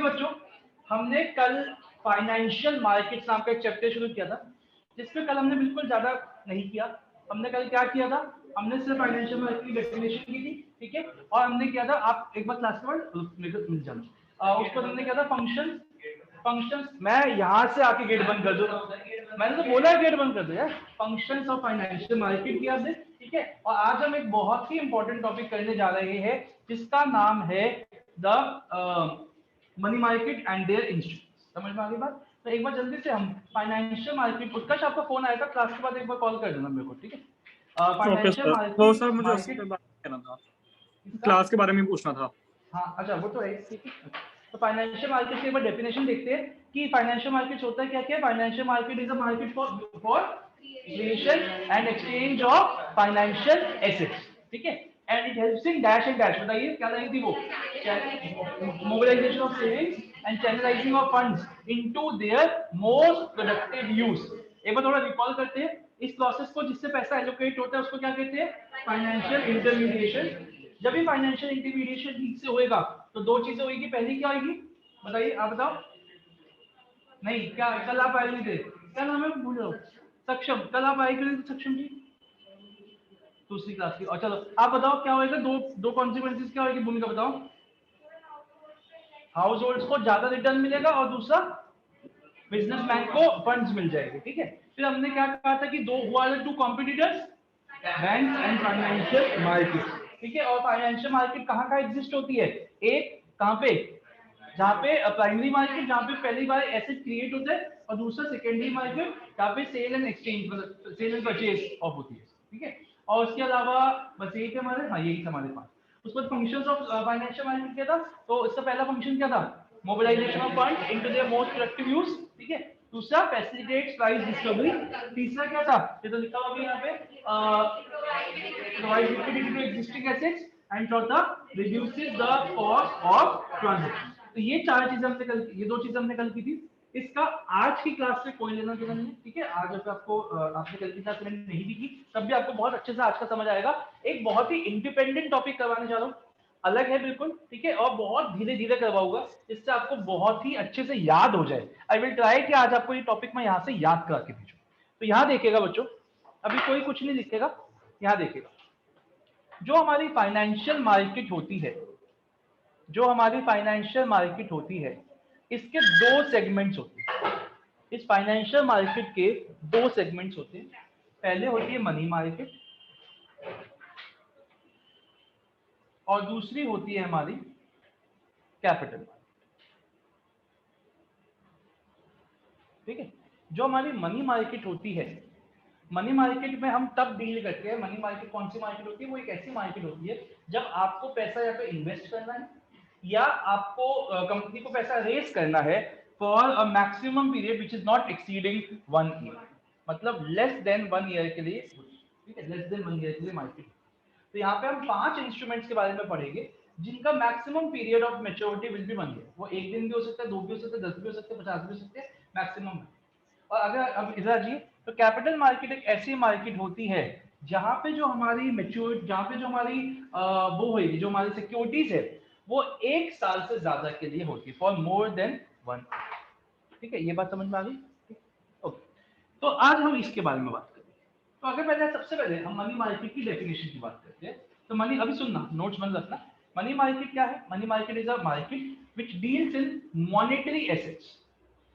अभी बच्चों हमने कल फाइनेंशियल मार्केट्स नाम का एक चैप्टर शुरू किया था, जिसमें कल हमने बिल्कुल ज्यादा नहीं किया। हमने कल क्या किया था, हमने सिर्फ फाइनेंशियल मार्केट की डेफिनेशन की थी, ठीक है। और हमने किया था, आप एक बार क्लास के बाद मेरे को मिल जाना, उस पर हमने किया था फंक्शंस। मैं यहाँ से आके गेट बंद कर दूं, मैंने तो बोला गेट बंद कर दो यार। फंक्शंस ऑफ फाइनेंशियल मार्केट किया आपने, ठीक है। और आज हम एक बहुत ही इंपॉर्टेंट टॉपिक करने जा रहे हैं, जिसका नाम है the money market and their instruments. समझ में आ गई बात? तो एक बार जल्दी से हम फाइनेंशियल मार्केट, उत्कर्ष आपका फोन आएगा क्लास के बाद, एक बार कॉल कर देना मेरे को, ठीक है। Okay financial sir. तो सर मुझे उस मार्केट पे बात करना था, क्लास के बारे में पूछना था। हाँ अच्छा, वो तो है, ठीक है। तो फाइनेंशियल मार्केट की एक बार डेफिनेशन देखते हैं कि फाइनेंशियल मार्केट होता है क्या क्या। Financial market is a market for creation and exchange of financial assets, ठीक है। And it helps in dash and dash, बताइए क्या लाइन थी वो, mobilisation of savings and channelising of funds into their most productive use. एक बार थोड़ा recall करते हैं इस प्रोसेस को, जिससे पैसा एलोकेट होता है उसको क्या कहते हैं, फाइनेंशियल इंटरमीडिएशन। जब भी फाइनेंशियल इंटरमीडिएशन ठीक से होएगा तो दो चीजें होगी। पहली क्या होगी बताइए, आप बताओ। नहीं क्या, कल आप आए नहीं थे, क्या नाम है भूल रहा हूँ, सक्षम। कल आप आए क्यों सक्षम जी, दूसरी क्लास की। और चलो आप बताओ क्या होएगा, दो कॉन्सिक्वेंसेस क्या होगी, भूमिका बताओ। हाउस होल्ड को ज्यादा रिटर्न मिलेगा और दूसरा बिजनेसमैन को फंड्स मिल जाएंगे, ठीक है। फिर हमने क्या कहा था कि दो हुआ two competitors, bank and financial market, ठीक है। और फाइनेंशियल मार्केट कहाँ कहाँ एग्जिस्ट होती है, एक कहाँ पे, जहाँ पे प्राइमरी मार्केट जहाँ पे पहली बार एसेट क्रिएट होता है, और दूसरा सेकेंडरी मार्केट जहाँ पे सेल एंड एक्सचेंज, मतलब सेल एंड परचेज ऑफ होती है, ठीक है। और उसके अलावा बस यही थे हमारे, हाँ यही था हमारे पास। उस पर फंक्शंस ऑफ फाइनेंशियल मार्केट क्या था, तो इसका पहला फंक्शन क्या था, mobilisation of fund into their most productive use, ठीक है। दूसरा फैसिलिटेट्स प्राइस डिस्कवरी। तीसरा क्या था, ये तो लिखा हुआ है यहाँ पे, provide liquidity to existing assets, and चौथा reduces the cost of transaction. तो ये चार चीजें हमने कल, ये दो चीजें हमने कल की थी। इसका आज की क्लास में कोई लेना देना नहीं, ठीक है। आज अगर आपको आपने कल की क्लास में नहीं भी की तब भी आपको बहुत अच्छे से आज का समझ आएगा। एक बहुत ही इंडिपेंडेंट टॉपिक करवाने जा रहा हूँ, अलग है बिल्कुल, ठीक है। और बहुत धीरे धीरे करवाऊंगा, जिससे आपको बहुत ही अच्छे से याद हो जाए। आई विल ट्राई कि आज आपको ये टॉपिक मैं यहाँ से याद करा के भेजूं। तो यहाँ देखिएगा बच्चों, अभी कोई कुछ नहीं लिखेगा, यहाँ देखिएगा। जो हमारी फाइनेंशियल मार्केट होती है, जो हमारी फाइनेंशियल मार्केट होती है, इसके दो सेगमेंट्स होते हैं। इस फाइनेंशियल मार्केट के दो सेगमेंट्स होते हैं। पहले होती है मनी मार्केट और दूसरी होती है हमारी कैपिटल मार्केट, ठीक है। जो हमारी मनी मार्केट होती है, मनी मार्केट में हम तब डील करते हैं। मनी मार्केट कौन सी मार्केट होती है, वो एक ऐसी मार्केट होती है जब आपको पैसा या तो इन्वेस्ट करना है या आपको कंपनी को पैसा रेज करना है for a maximum period which is not exceeding 1 year, मतलब लेस देन 1 ईयर के लिए, ठीक है, लेस देन 1 ईयर के लिए मार्केट। तो यहाँ पे हम 5 इंस्ट्रूमेंट्स के बारे में पढ़ेंगे जिनका maximum period of maturity will be 1 year. वो एक दिन भी हो सकता है, 2 भी हो सकते हैं, 10 भी हो सकते हैं, 50 भी हो सकते हैं, मैक्सिमम। और अगर अब इधर जी, तो कैपिटल मार्केट एक ऐसी मार्केट होती है जहां पे जो हमारी मेच्योर, जहां पे जो हमारी वो होगी, जो हमारी सिक्योरिटीज है, वो 1 साल से ज्यादा के लिए होती है, फॉर मोर देन 1, ठीक है। ये बात समझ में आ गई, ओके। तो आज हम इसके बारे में बात करेंगे। तो अगर पहले, सबसे पहले हम मनी मार्केट की डेफिनेशन की बात करते हैं। तो मनी, अभी सुनना, नोट्स बंद रखना। मनी मार्केट क्या है, money market is a market which deals in monetary assets,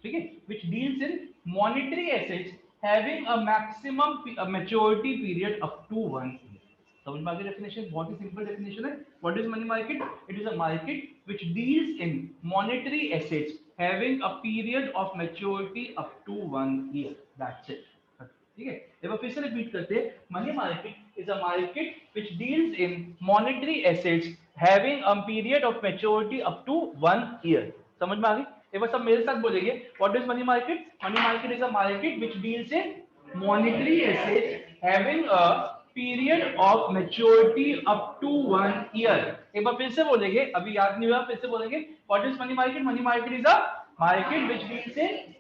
ठीक है, which deals in monetary assets having a maximum maturity period up to 1 year. समझ में आ गई डेफिनेशन, बहुत ही सिंपल डेफिनेशन है। What is money market, it is a market which deals in monetary assets having a period of maturity up to 1 year, that's it, ठीक है। एक बार फिर से रिपीट करते हैं, money market is a market which deals in monetary assets having a period of maturity up to 1 year। समझ में आ गई? एक बार सब मेरे साथ बोलेंगे, what is money market, money market is a market which deals in monetary assets having a period of maturity up to 1 year. एक बार फिर से बोलेंगे, अभी याद नहीं हुआ, फिर से बोलेंगे, what is money market, money market is a market which deals in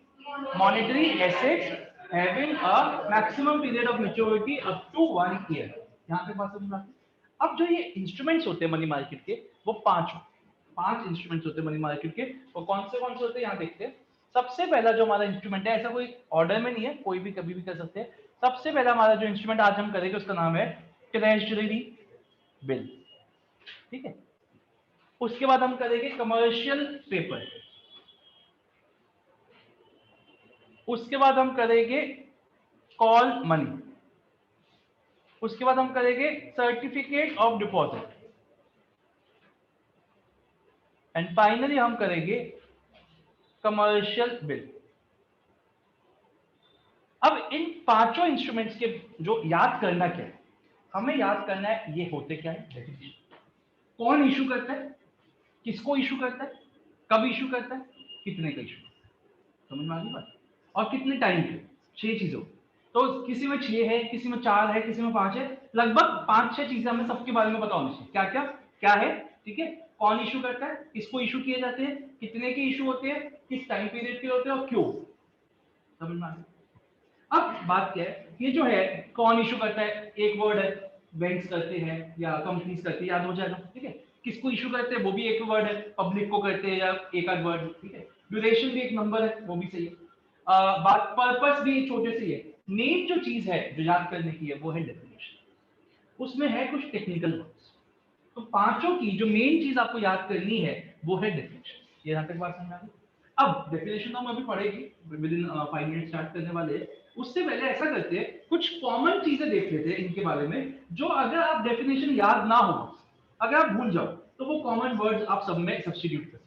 monetary assets having a maximum period of maturity up to 1 year. यहां तक बात समझ में आती है? अब जो ये इंस्ट्रूमेंट्स होते हैं मनी मार्केट के, वो 5 होते हैं, 5 इंस्ट्रूमेंट्स होते हैं मनी मार्केट के, और कौन से होते हैं यहाँ देखते हैं। सबसे पहला जो हमारा इंस्ट्रूमेंट है, ऐसा कोई ऑर्डर में नहीं है, कोई भी कभी भी कर सकते हैं। सबसे पहला हमारा जो इंस्ट्रूमेंट आज हम करेंगे उसका नाम है ट्रेजरी बिल, ठीक है। उसके बाद हम करेंगे कमर्शियल पेपर, उसके बाद हम करेंगे कॉल मनी, उसके बाद हम करेंगे certificate of deposit, and finally हम करेंगे कमर्शियल बिल। अब इन पांचों इंस्ट्रूमेंट्स के जो याद करना क्या है, हमें याद करना है ये होते क्या है, कौन इशू करता है, किसको इशू करता है, कब इशू करता है, कितने का इशू, समझ में आ गई बात, और कितने टाइम पे, 6 चीजों। तो किसी में 6 है, किसी में 4 है, किसी में 5 है, लगभग 5-6 चीजें हमें सबके बारे में पता होनी चाहिए। क्या क्या क्या है, ठीक है, कौन इशू करता है, किसको इशू किए जाते हैं, कितने के इशू होते हैं, किस टाइम पीरियड के होते हैं और क्यों, समझ में आ गई। अब बात क्या है, ये जो है कौन इशू करता है, एक वर्ड है, बैंक्स करते हैं या कंपनीज करती है, याद हो जाएगा, ठीक है। किसको इशू करते हैं वो भी एक वर्ड है, पब्लिक को करते हैं या एक आध वर्ड, ठीक है। ड्यूरेशन भी एक नंबर है, वो भी सही है। बात पर्पस भी छोटे से है। मेन जो चीज है जो याद करने की है वो है डेफिनेशन, उसमें है कुछ टेक्निकल वर्ड्स। तो पांचों की जो मेन चीज आपको याद करनी है वो है डेफिनेशन। ये यहां तक बात समझ आ गई। अब डेफिनेशन तो हम अभी पढ़ेगी, विद इन 5 मिनट स्टार्ट करने वाले हैं। उससे पहले ऐसा करते हैं, कुछ कॉमन चीजें देख लेते हैं इनके बारे में, जो अगर आप डेफिनेशन याद ना हो, अगर आप भूल जाओ, तो वो कॉमन वर्ड्स आप सब में सब्स्टिट्यूट कर,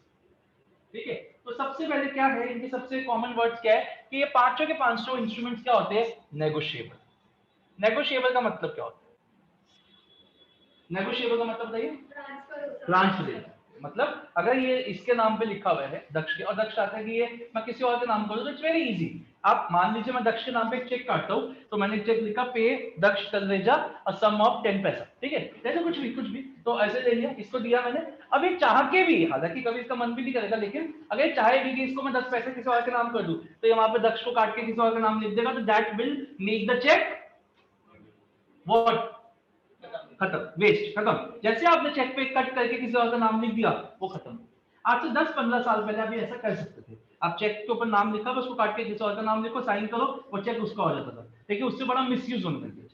ठीक है। तो सबसे पहले क्या है, इनके सबसे कॉमन वर्ड्स क्या है कि ये पांचों के पांचों इंस्ट्रूमेंट्स क्या होते हैं, नेगोशिएबल। नेगोशिएबल का मतलब क्या होता है, नेगोशिएबल का मतलब बताइए, ट्रांसफर। मतलब अगर ये इसके नाम पे लिखा हुआ है दक्ष के, और दक्ष चाहता है कि ये मैं किसी और के नाम कर दूं, तो इट्स वेरी इजी। आप मान लीजिए मैं दक्ष के नाम पे एक चेक काटता हूं, तो मैंने चेक लिखा पे दक्ष तलरेजा अ सम ऑफ 10 पैसा, ठीक है, जैसे कुछ भी तो ऐसे ले लिया, इसको दिया मैंने। अब ये चाह के भी, हालांकि कभी इसका मन भी नहीं करेगा, लेकिन अगर चाहे भी कि इसको मैं 10 पैसे किसी और के नाम कर दूं, तो ये वहां पे दक्ष को काट के किसी और का नाम लिख देगा, तो that will make the cheque what, खत्म, वेस्ट, खत्म। जैसे आपने चेक पे कट करके किसी और का नाम लिख दिया, वो खत्म। आज से 10-15 साल पहले आप ऐसा कर सकते थे, आप चेक के ऊपर नाम लिखा, उसको काट के किसी और का नाम लिखो, साइन करो, वो चेक उसका हो जाता था। लेकिन उससे बड़ा मिसयूज होने लग गया,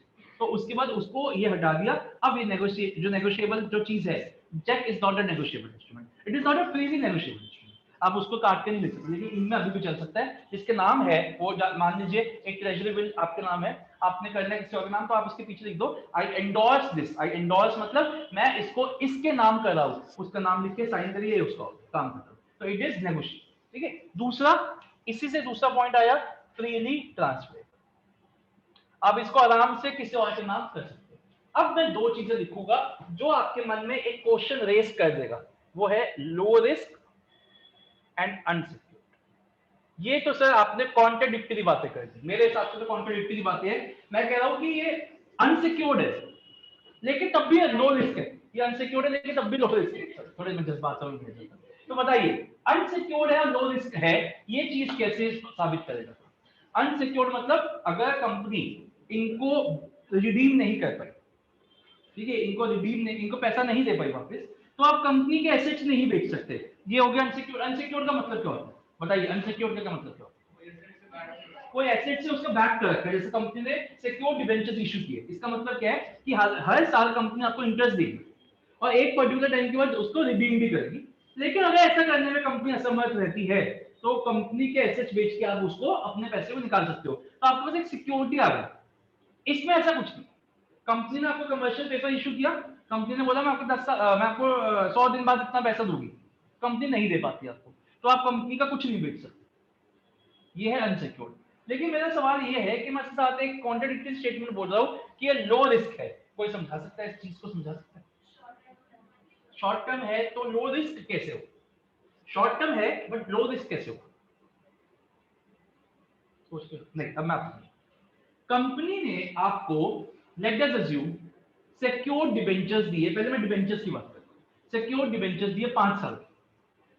तो उसके बाद उसको ये हटा दिया। अब ये नेगोशिएबल जो चीज है, cheque is not a negotiable instrument, it is not a freely negotiable instrument. आप उसको काट के नहीं लिख सकते, लेकिन इनमें अभी भी चल सकता है। जिसके नाम है वो, मान लीजिए एक ट्रेजरी बिल आपके नाम है, आपने करना है किसी और नाम, तो आप उसके पीछे लिख दो आई एंडोर्स दिस। आई एंडोर्स मतलब मैं इसको इसके नाम कर रहा हूं, उसका नाम लिख के साइन करिए, उसका काम खत्म। तो इट इज नेगोशिएट, ठीक है। दूसरा, इसी से दूसरा पॉइंट आया, फ्रीली ट्रांसफर। आप इसको आराम से किसी और के नाम कर सकते हैं। अब मैं दो चीजें लिखूंगा जो आपके मन में एक क्वेश्चन रेस कर देगा, वो है लो रिस्क एंड अनसिक्योर्ड। ये तो सर आपने कॉन्ट्राडिक्टरी बातें कर दी, मेरे हिसाब से तो कॉन्ट्राडिक्टरी बातें हैं। मैं कह रहा हूं कि ये अनसिक्योर्ड है लेकिन तब भी लो रिस्क है, ये अनसिक्योर्ड है लेकिन तब भी लो रिस्क है। थोड़े मैं जज्बात में भेज देता हूं, तो बताइए अनसिक्योर्ड है और लो रिस्क है, ये चीज कैसे साबित करेगा। अनसिक्योर्ड मतलब अगर कंपनी इनको रिडीम नहीं कर पाई, ठीक है, इनको रिडीम नहीं, इनको पैसा नहीं दे पाई वापस, तो आप कंपनी के एसेट्स नहीं बेच सकते। ये हो गया अनसिक्योर्ड। अनसिक्योर्ड का मतलब क्या होता है, बताइए अनसिक्योर्ड का मतलब क्या होता है। कोई एसेट से उसका बैक कर रखा है, जैसे कंपनी ने सिक्योर्ड डिबेंचर्स इशू किए, इसका मतलब क्या है कि हर साल कंपनी आपको इंटरेस्ट देगी और एक पर्टिकुलर टाइम के बाद उसको रिडीम भी करेगी। लेकिन अगर ऐसा करने में कंपनी असमर्थ रहती है, तो कंपनी के एसेट्स बेच के आप उसको अपने पैसे को निकाल सकते हो, तो आपके पास एक सिक्योरिटी आ गई। इसमें ऐसा कुछ नहीं, कंपनी ने आपको कमर्शियल पेपर इशू किया, कंपनी ने बोला मैं आपको 100 दिन बाद इतना पैसा दूंगी, कंपनी नहीं दे पाती आपको, तो आप कंपनी का कुछ नहीं बेच सकते, ये है अनसिक्योर्ड। लेकिन मेरा सवाल ये है कि मैं इसके साथ एक कॉन्ट्राडिक्टरी स्टेटमेंट बोल रहा हूं कि ये लो रिस्क है। कोई समझा सकता है इस चीज को, समझा सकता है। शॉर्ट टर्म है तो लो रिस्क कैसे हो, शॉर्ट टर्म है बट लो रिस्क कैसे हो, सोचते हो नहीं। अब मैं आपको, कंपनी ने आपको let us assume secured debentures दिए, पहले मैं डिबेंचर्स की बात करता हूं। सिक्योर्ड डिबेंचर्स दिए 5 साल के,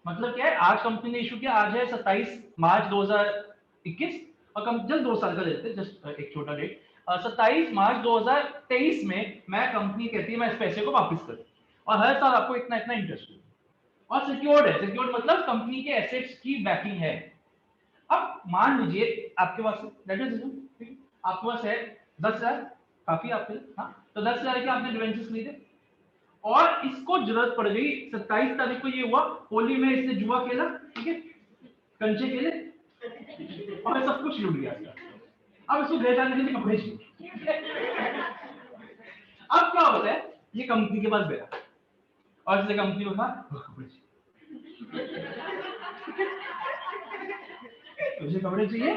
मतलब क्या है, आज कंपनी ने इशू किया, आज है 27 मार्च 2021, और कम जस्ट 2 साल का लेते हैं, जस्ट एक छोटा डेट, 27 मार्च 2023 में मैं कंपनी कहती है मैं इस पैसे को वापस करूं, और हर साल आपको इतना इतना इंटरेस्ट दूं। और सिक्योर्ड है, सिक्योर्ड मतलब कंपनी के एसेट्स की बैकिंग है। अब मान लीजिए आपके पास आपके पास है 10,000, काफी आपके लिए, हाँ, तो 10,000 के आपने डिवेंचर्स खरीदे और इसको जरूरत पड़ गई 27 तारीख को, ये हुआ होली में इसने जुआ खेला, ठीक है, कंचे खेले और सब कुछ लूट गया। अब इसको घर जाने के लिए कपड़े चाहिए। अब क्या होता है, ये कंपनी के पास गया और इसने कंपनी को कहा कपड़े चाहिए, तुझे कपड़े चाहिए।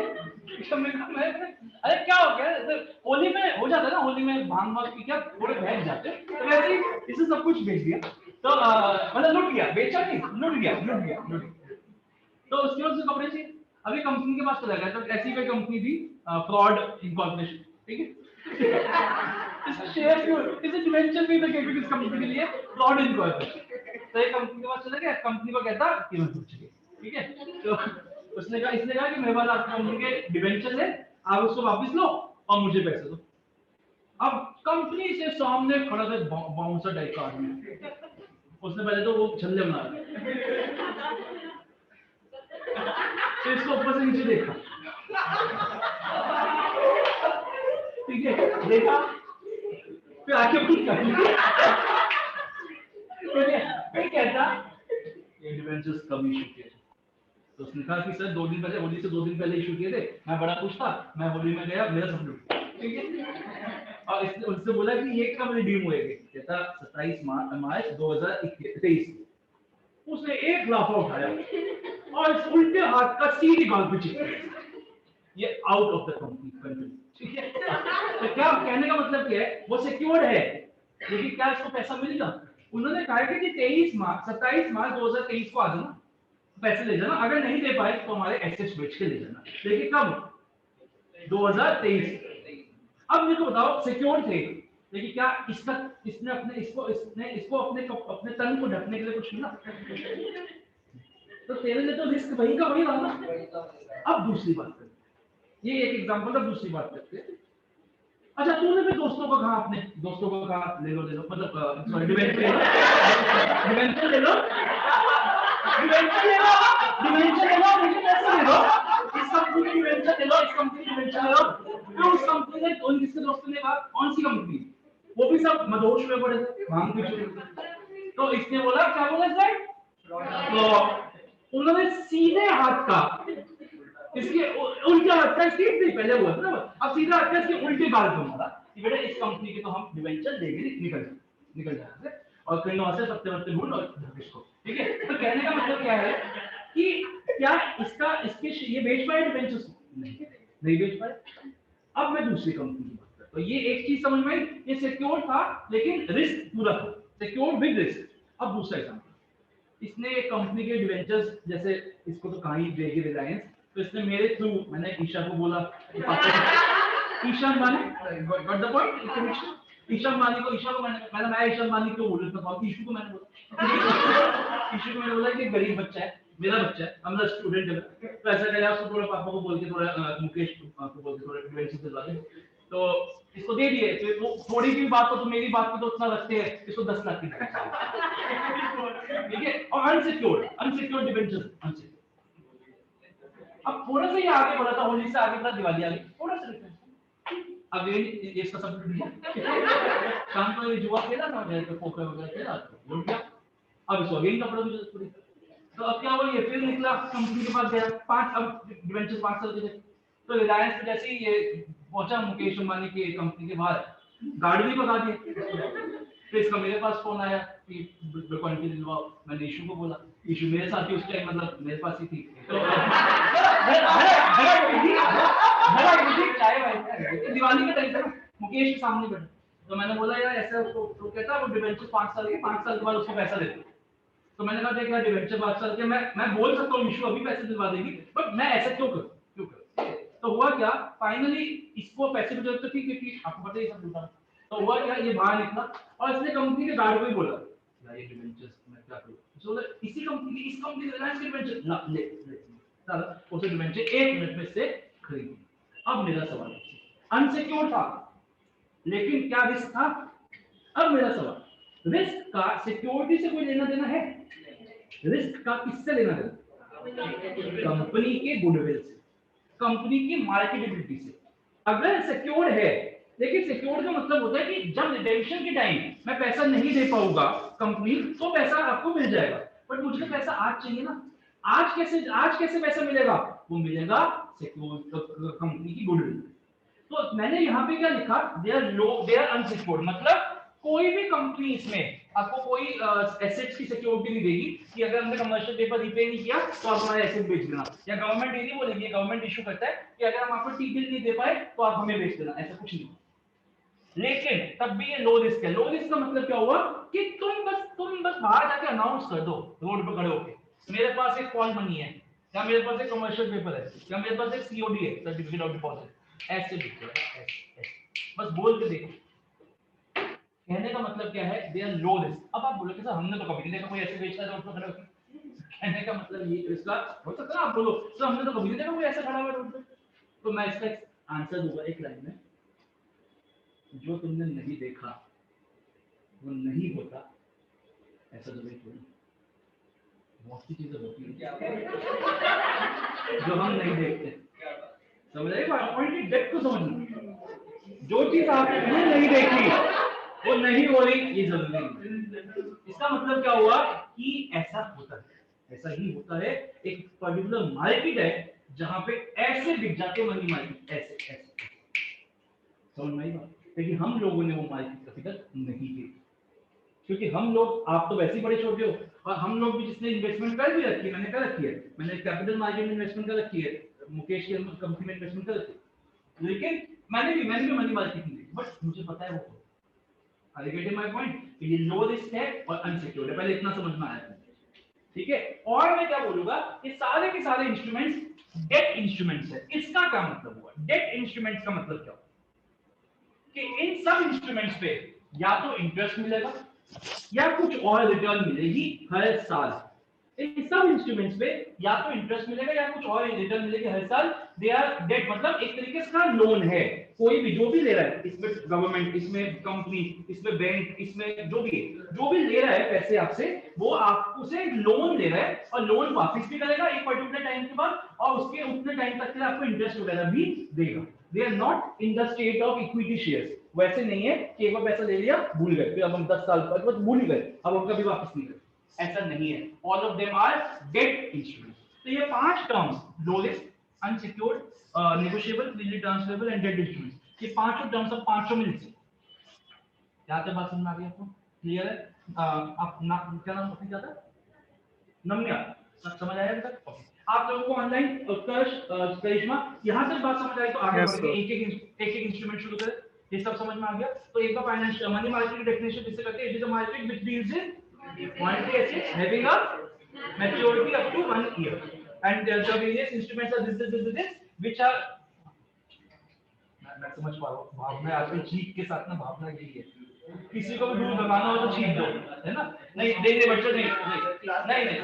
अरे क्या हो गया, होली में हो जाता है ना, होली में भांग भाग पी के थोड़े बहक जाते, तो वैसे ही इसे सब कुछ बेच दिया, तो मतलब लूट गया, बेचा नहीं, लूट गया, लूट गया, लूट गया। तो उसके बाद उसे कपड़े चाहिए, अभी कंपनी के पास चला गया, तो ऐसी कोई कंपनी थी फ्रॉड इनकॉर्पोरेशन, ठीक है, इस शेयर क्यों, इसे डिवेंचर भी तो क्योंकि इस कंपनी के लिए फ्रॉड इनकॉर्पोरेशन, तो ये कंपनी के पास चला गया, कंपनी को कहता कीमत पूछ गई, ठीक है, तो उसने कहा, इसने कहा कि मेरे पास आपकी कंपनी के डिवेंचर है, आप उसको वापस लो और मुझे पैसे दो। अब कंपनी से सामने खड़ा था बाउंसर टाइप का आदमी, उसने पहले तो वो छल्ले बना रहे, तो इसको ऊपर से नीचे देखा, ठीक है, देखा, फिर आके खुद कर फिर कहता ये डिवेंचर्स कब इशू किए, तो उसने कहा कि सर 2 दिन पहले, होली से 2 दिन पहले इशू किए थे, मैं बड़ा खुश था, मैं होली में गया, मेरा सब लूट, ठीक है, और इसने उससे बोला कि ये कब रिडीम हुएगी, कहता 27 मार्च 2023। उसने एक लाफा उठाया और इस उल्टे हाथ का सीधी गाल पे चिपका, ये आउट ऑफ द कंपनी, ठीक है, तो क्या कहने का मतलब क्या है, वो सिक्योर्ड है, लेकिन क्या इसको पैसा मिलेगा, उन्होंने कहा कि 27 मार्च 2023 को आ जाना, पैसे ले जाना, अगर नहीं दे पाए तो हमारे एसेट्स बेच के ले जाना, लेकिन कब, 2023। अब मेरे को बताओ, सिक्योर थे, लेकिन क्या इसका इसने अपने इसको अपने तन को ढकने के लिए कुछ मिला, तो तेरे लिए तो रिस्क वही का वही रहा ना। अब दूसरी बात करते, ये एक एग्जांपल था, दूसरी बात करते हैं। अच्छा, तूने भी दोस्तों को कहा, अपने दोस्तों को कहा ले लो, मतलब सॉरी डिवेंचर ले लो, डिवेंचर ले लो, डिवेंचर ले लो, डिवेंचर ले लो, मुझे पैसे दे दो, इस कंपनी की डिवेंचर ले लो, इस कंपनी की डिवेंचर ले लो। फिर उस कंपनी ने, उन किसके दोस्तों ने कहा, कौन सी कंपनी, वो भी सब मदहोश में पड़े थे, भांग पी चुके थे, तो इसने बोला, क्या बोला इसने, तो उन्होंने सीधे हाथ का, इसके उल्टे हाथ का, इसके पहले हुआ था, अब सीधा हाथ का इसके उल्टे गाल पे मारा कि बेटा इस कंपनी के तो हम डिवेंचर देंगे, निकल जाए और कहीं वहां से सत्ते वत्ते ढूंढ और धकेश को, ठीक है। तो कहने का मतलब क्या है कि क्या इसके ये बेच पाए डिवेंचर्स, नहीं बेच पाए। अब मैं दूसरी कंपनी की बात करता हूं, ये एक चीज समझ में, ये सिक्योर था लेकिन रिस्क पूरा था, सिक्योर विद रिस्क। अब दूसरा एग्जांपल, इसने एक कंपनी के डिवेंचर्स, जैसे इसको तो कहीं देगी रिलायंस, तो इसने मेरे थ्रू, मैंने ईशा को बोला, Isha Ambani, got the point, Isha Ambani को, ईशा को मैं ईशा अंबानी क्यों बोल रहा था, ईशू को मैंने बोला, ईशू को मैंने बोला कि गरीब बच्चा है, मेरा बच्चा है, हम स्टूडेंट है, तो ऐसा करें आपको थोड़ा पापा को बोल के, थोड़ा मुकेश को बोल के थोड़ा डिवेंचर दिलवा दे, तो इसको दे दिए, तो वो थोड़ी सी बात हो तो मेरी बात पे तो उतना रखते हैं, इसको 10 लाख की, ठीक है, और अनसिक्योर्ड डिवेंचर, अनसिक्योर्ड। अब थोड़ा सा ये आगे बढ़ा था, होली से आगे बढ़ा, दिवाली आ गई, थोड़ा सा अब ये इसका सब शाम को जुआ खेला ना, पोकर वगैरह खेला, लूट गया, अब इसको अगेन कपड़ों की जरूरत पड़ी, तो अब क्या हुआ, ये फिर निकला कंपनी के पास गया, 5 अब डिवेंचर 5 साल के थे, तो रिलायंस में जैसे ही ये पहुंचा मुकेश अंबानी की कंपनी के बाहर, गाड़ी भी भगा दी, फिर इसका मेरे पास फोन आया कि क्वांटिटी दिलवाओ, मैंने इशू को बोला, इशू मेरे साथ ही उस टाइम, मतलब मेरे पास ही थी, तो दिवाली के टाइम था, मुकेश के सामने बैठा, तो मैंने बोला यार ऐसा, तो कहता वो डिवेंचर 5 साल के, 5 साल के बाद उसको पैसा देते, तो मैंने कहा देख यार डिवेंचर 5 साल के, मैं बोल सकता हूँ इशू अभी पैसे दिलवा देगी, बट मैं ऐसा क्यों करूँ, तो हुआ क्या, फाइनली इसको पैसे की जरूरत थी, क्योंकि आपको पता ही सब लूटा, तो हुआ क्या, ये बाहर निकला और इसने कंपनी के गार्ड को ही बोला यार ये डिवेंचर्स मैं क्या करूं, तो बोला इसी कंपनी की, इस कंपनी के रिलायंस के डिवेंचर ना ले चल, उसे डिवेंचर 1 मिनट में से खरीद। अब मेरा सवाल है, अनसिक्योर्ड था लेकिन क्या रिस्क था, अब मेरा सवाल, रिस्क का सिक्योरिटी से कोई लेना देना है, रिस्क का किससे लेना देना? कंपनी के गुडविल से, कंपनी की मार्केटेबिलिटी से। अगर सिक्योर्ड है, देखिए सिक्योर्ड का मतलब होता है कि जब रिटेंशन के टाइम मैं पैसा नहीं दे पाऊंगा कंपनी, तो पैसा आपको मिल जाएगा, बट मुझे तो पैसा आज चाहिए ना। आज कैसे पैसा मिलेगा? वो मिलेगा सिक्योर्ड कंपनी की गुडविल। तो मैंने यहाँ पे क्या लिखा, they are low, they are unsecured, मतलब कोई भी कंपनी इसमें आपको कोई एसेट्स की सिक्योरिटी नहीं देगी कि अगर हमने कमर्शियल पेपर रीपे नहीं किया तो आप हमारे एसेट बेच देना, या गवर्नमेंट ये नहीं बोलेगी, गवर्नमेंट इशू करता है कि अगर हम आपको टी बिल नहीं दे पाए तो आप हमें बेच देना, ऐसा कुछ नहीं। लेकिन तब भी ये लो रिस्क है। लो रिस्क का मतलब क्या हुआ कि तुम बस बाहर जाके अनाउंस कर दो रोड पे खड़े होके, मेरे पास एक कॉल मनी है, या मेरे पास एक कमर्शियल पेपर है, या मेरे पास एक सीओडी है, सर्टिफिकेट ऑफ डिपॉजिट, ऐसे लिखो, बस बोल के देखो। कहने का मतलब क्या है, दे आर लो रिस्क। अब आप बोलो कि सर हमने तो कभी नहीं देखा कोई ऐसे बेचता है रोड पे खड़ा होकर। कहने का मतलब ये, इसका हो सकता है आप बोलो सर हमने तो कभी नहीं देखा कोई ऐसा खड़ा हुआ रोड पे। तो मैं इसका आंसर दूंगा एक लाइन में, जो तुमने नहीं देखा वो नहीं होता, ऐसा तो नहीं थोड़ी। बहुत सी चीजें होती हैं जो हम नहीं देखते। समझ रहे हो? पॉइंट की डेप्थ को समझना। जो चीज आपने नहीं देखी वो नहीं हो रही, ये जरूरी नहीं। इसका मतलब क्या हुआ कि ऐसा होता है, ऐसा ही होता है। एक पर्टिकुलर मार्केट है जहां पे ऐसे बिक जाते मनी मार्केट, ऐसे ऐसे। समझ में आई बात? लेकिन हम लोगों ने वो मार्केट कभी तक नहीं की, क्योंकि हम लोग, आप तो वैसे ही बड़े छोटे हो, और हम लोग भी जिसने इन्वेस्टमेंट कर भी रखी है, मैंने कर रखी है, मैंने कैपिटल मार्केट में इन्वेस्टमेंट कर रखी है, मुकेश की कंपनी में इन्वेस्टमेंट कर रखी है, लेकिन मैंने भी मनी मार्केट नहीं देखी, बट मुझे पता है वो आई गेट माय पॉइंट। ये लो रिस्क है और अनसिक्योर्ड है, पहले इतना समझ में आया, ठीक है। और मैं क्या बोलूंगा, ये सारे के सारे इंस्ट्रूमेंट्स डेट इंस्ट्रूमेंट्स है। इसका क्या मतलब हुआ? डेट इंस्ट्रूमेंट्स का मतलब क्या कि इन सब इंस्ट्रूमेंट्स पे या तो इंटरेस्ट मिलेगा या कुछ और रिटर्न मिलेगी हर साल। इन सब इंस्ट्रूमेंट्स पे या तो इंटरेस्ट मिलेगा या कुछ और रिटर्न मिलेगी हर साल। दे आर डेट, मतलब एक तरीके से लोन है। कोई भी जो भी ले रहा है, इसमें गवर्नमेंट, इसमें कंपनी, इसमें बैंक, इसमें जो भी ले रहा है पैसे आपसे, वो आपको से लोन ले रहा है, और लोन वापस भी करेगा एक पर्टिकुलर टाइम के बाद, और उसके उतने टाइम तक के लिए आपको इंटरेस्ट वगैरह भी देगा। They are not in the state of equity shares. वैसे नहीं है कि एक बार पैसा ले लिया भूल गए, फिर अब हम 10 साल बाद भूल ही गए, अब हम कभी वापस नहीं करें, ऐसा नहीं है। All of them are debt instruments. तो ये 5 terms, low risk, unsecured, negotiable, freely transferable and debt instruments, ये पांचों टर्म्स अब पांचों मिलते हैं। क्या क्या बात समझ में आ गई आपको? क्लियर है? आप ना क्या नाम अपनी क्या था? नम्या, समझ आया अभी तक? ओके। आप लोगों को ऑनलाइन उत्कर्ष, करिश्मा, यहां तक बात समझ आई तो आगे बढ़ के एक एक इंस्ट्रूमेंट शुरू करें। ये सब समझ में आ गया तो एक बार फाइनेंशियल मनी मार्केट की डेफिनेशन किससे करते हैं? It is a market which deals in monetary assets having a maturity up to 1 year, and the various instruments are this which are, मैं समझ पा रहा हूँ भावना आजकल चीख के साथ ना, भावना यही है किसी को भी दूध लगाना हो तो चीख दो, है ना? नहीं नहीं नहीं बच्चों, नहीं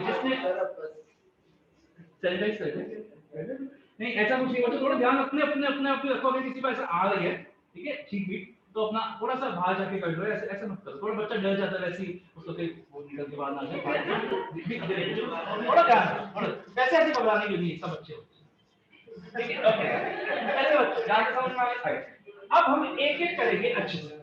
जिसने सैनिटाइज कर दे, नहीं ऐसा कुछ नहीं बच्चों, थोड़ा ध्यान अपने आप पे रखो। अगर किसी को ऐसा आ रही है, ठीक है, ठीक भी, तो अपना थोड़ा सा बाहर जाके कर लो, ऐसे ऐसे मत करो। थोड़ा बच्चा डर जाता है वैसे ही, उसको फिर वो निकल के बाहर ना जाए, थोड़ा ध्यान, थोड़ा वैसे ऐसे घबराने के लिए सब बच्चे, ठीक है, ओके, ऐसे बच्चे ध्यान से समझ में आ गया। अब हम एक एक करेंगे अच्छे से।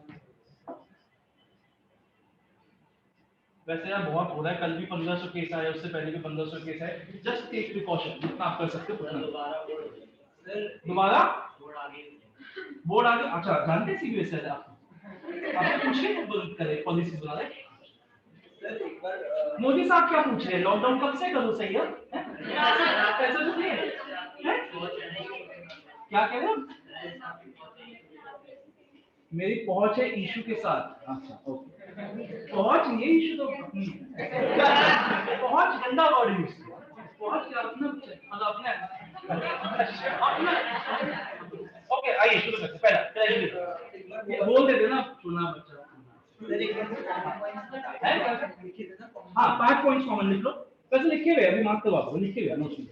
वैसे यार बहुत हो रहा है, कल भी 1500 केस आए, उससे पहले भी 1500 केस आए। जस्ट टेक प्रिकॉशन, जितना आप कर सकते हो दोबारा बोर्ड आ गया। अच्छा, जानते हैं सीबीएसई है आप? आपने पूछे करे पॉलिसी बना रहे मोदी साहब, क्या पूछ रहे हैं? लॉकडाउन कब से करो, सही है? ऐसा तो नहीं है, क्या कह रहे हो? मेरी पहुंच है इशू के साथ। अच्छा ओके, पहुंच नहीं है इशू, तो पहुंच गंदा वर्ड यूज किया। पहुंच क्या अपना, मतलब अपना ओके, आइए शुरू करते हैं। पहला बोल देते ना, सुना बच्चा हाँ 5 पॉइंट्स कॉमन लिख लो। वैसे लिखे हुए अभी मार्क करवा दो, लिखे हुए नोट्स में।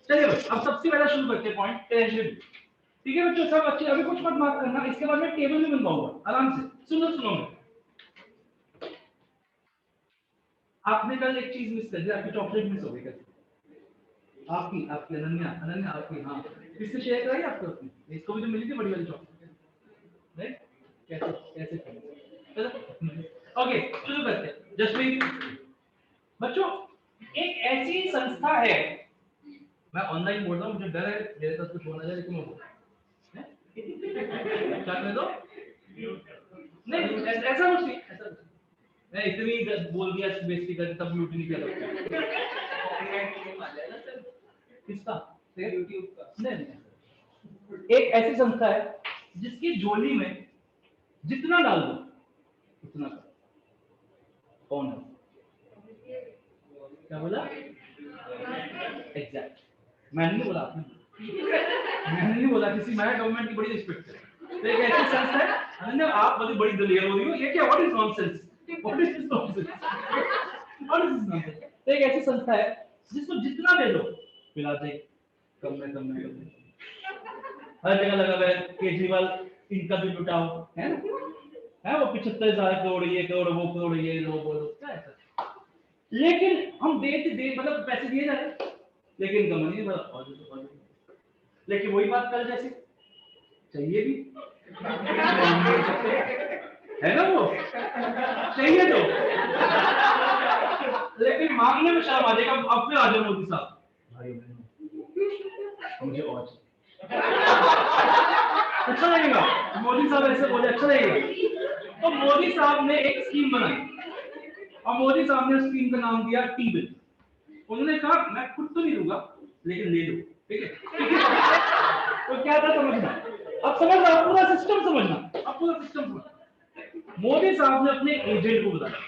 चलिए बस अब सबसे पहला शुरू करते हैं पॉइंट ट्रेजरी। ठीक है बच्चों, सब अच्छे, अभी कुछ मत मार्क करना, इसके बाद मैं टेबल भी बनवाऊंगा आराम से। सुनो आपने कल एक चीज मिस कर दी, आपकी चॉकलेट मिस हो गई कल, आपकी आपकी अनन्या अनन्या आपकी, हाँ किसने शेयर कराई आपको अपनी, इसको भी तो मिली थी बड़ी वाली चॉकलेट, राइट? कैसे कैसे चलो ओके शुरू करते हैं। जसमीत बच्चों, एक ऐसी संस्था है, मैं ऑनलाइन बोल रहा हूँ, मुझे डर है मेरे साथ कुछ होना जाए, लेकिन मैं बोल रहा हूं। क्या कर दो नहीं, ऐसा कुछ नहीं, ऐसा कुछ मैं इतनी बोल दिया बेइज्जती कर तब म्यूट नहीं किया किसका, यूट्यूब का नहीं। एक ऐसी संस्था है जिसकी झोली में जितना डाल दो उतना कर। कौन है? क्या बोला? एग्जैक्ट, मैंने नहीं बोला, आपने मैंने नहीं बोला, किसी मैं गवर्नमेंट की बड़ी रिस्पेक्ट है। तो एक ऐसी संस्था है, अनन्या आप बड़ी बड़ी दलेर हो रही हो, ये क्या, what is nonsense, what is this nonsense, what is this nonsense. तो एक ऐसी संस्था है जिसको जितना दे दो पिलाते कम में हर जगह लगा हुआ है केजरीवाल, इनका भी लुटाओ है ना, है वो 75,000 करोड़, ये करोड़ वो करोड़, ये लो बोलो क्या है सर। लेकिन हम दे मतलब पैसे दिए जा रहे, लेकिन इनका मनी नहीं बढ़ा। लेकिन वही बात कल जैसे चाहिए भी है ना, वो चाहिए तो, लेकिन मांगने में शर्म आ जाएगा। अब फिर आ जाओ मोदी साहब, भाई मुझे और अच्छा लगेगा, मोदी साहब ऐसे बोले अच्छा लगेगा। तो मोदी साहब ने एक स्कीम बनाई, और मोदी साहब ने स्कीम का नाम दिया टी बिल। उन्होंने कहा मैं खुद तो नहीं दूंगा, लेकिन ले लो, ठीक है। तो क्या था समझना, अब समझना, पूरा सिस्टम समझना, अब पूरा सिस्टम समझना। मोदी साहब ने अपने एजेंट को बुलाया,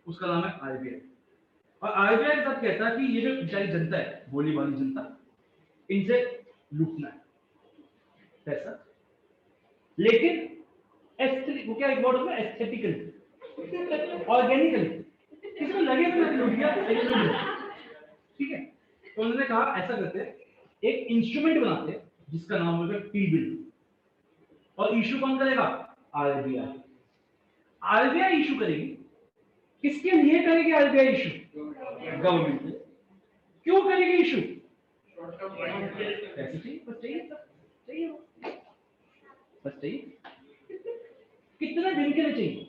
उसका नाम है आरबीआई, और आरबीआई के साथ कहता है कि ये जो बेचारी जनता है, भोली भाली जनता, इनसे लूटना है पैसा, लेकिन वो क्या एक वर्ड होता है, एस्थेटिकली, ऑर्गेनिकली, किसी को लगे तो लूट गया, ठीक है। तो उन्होंने कहा ऐसा करते हैं, एक इंस्ट्रूमेंट बनाते हैं जिसका नाम होगा टी बिल, और इशू कौन करेगा? आरबीआई। आरबीआई इशू करेगी, किसके लिए करेगी आरबीआई इशू? गवर्नमेंट के। क्यों करेगी इशू? पैसे चाहिए, बस चाहिए, चाहिए बस चाहिए। कितने दिन के लिए चाहिए?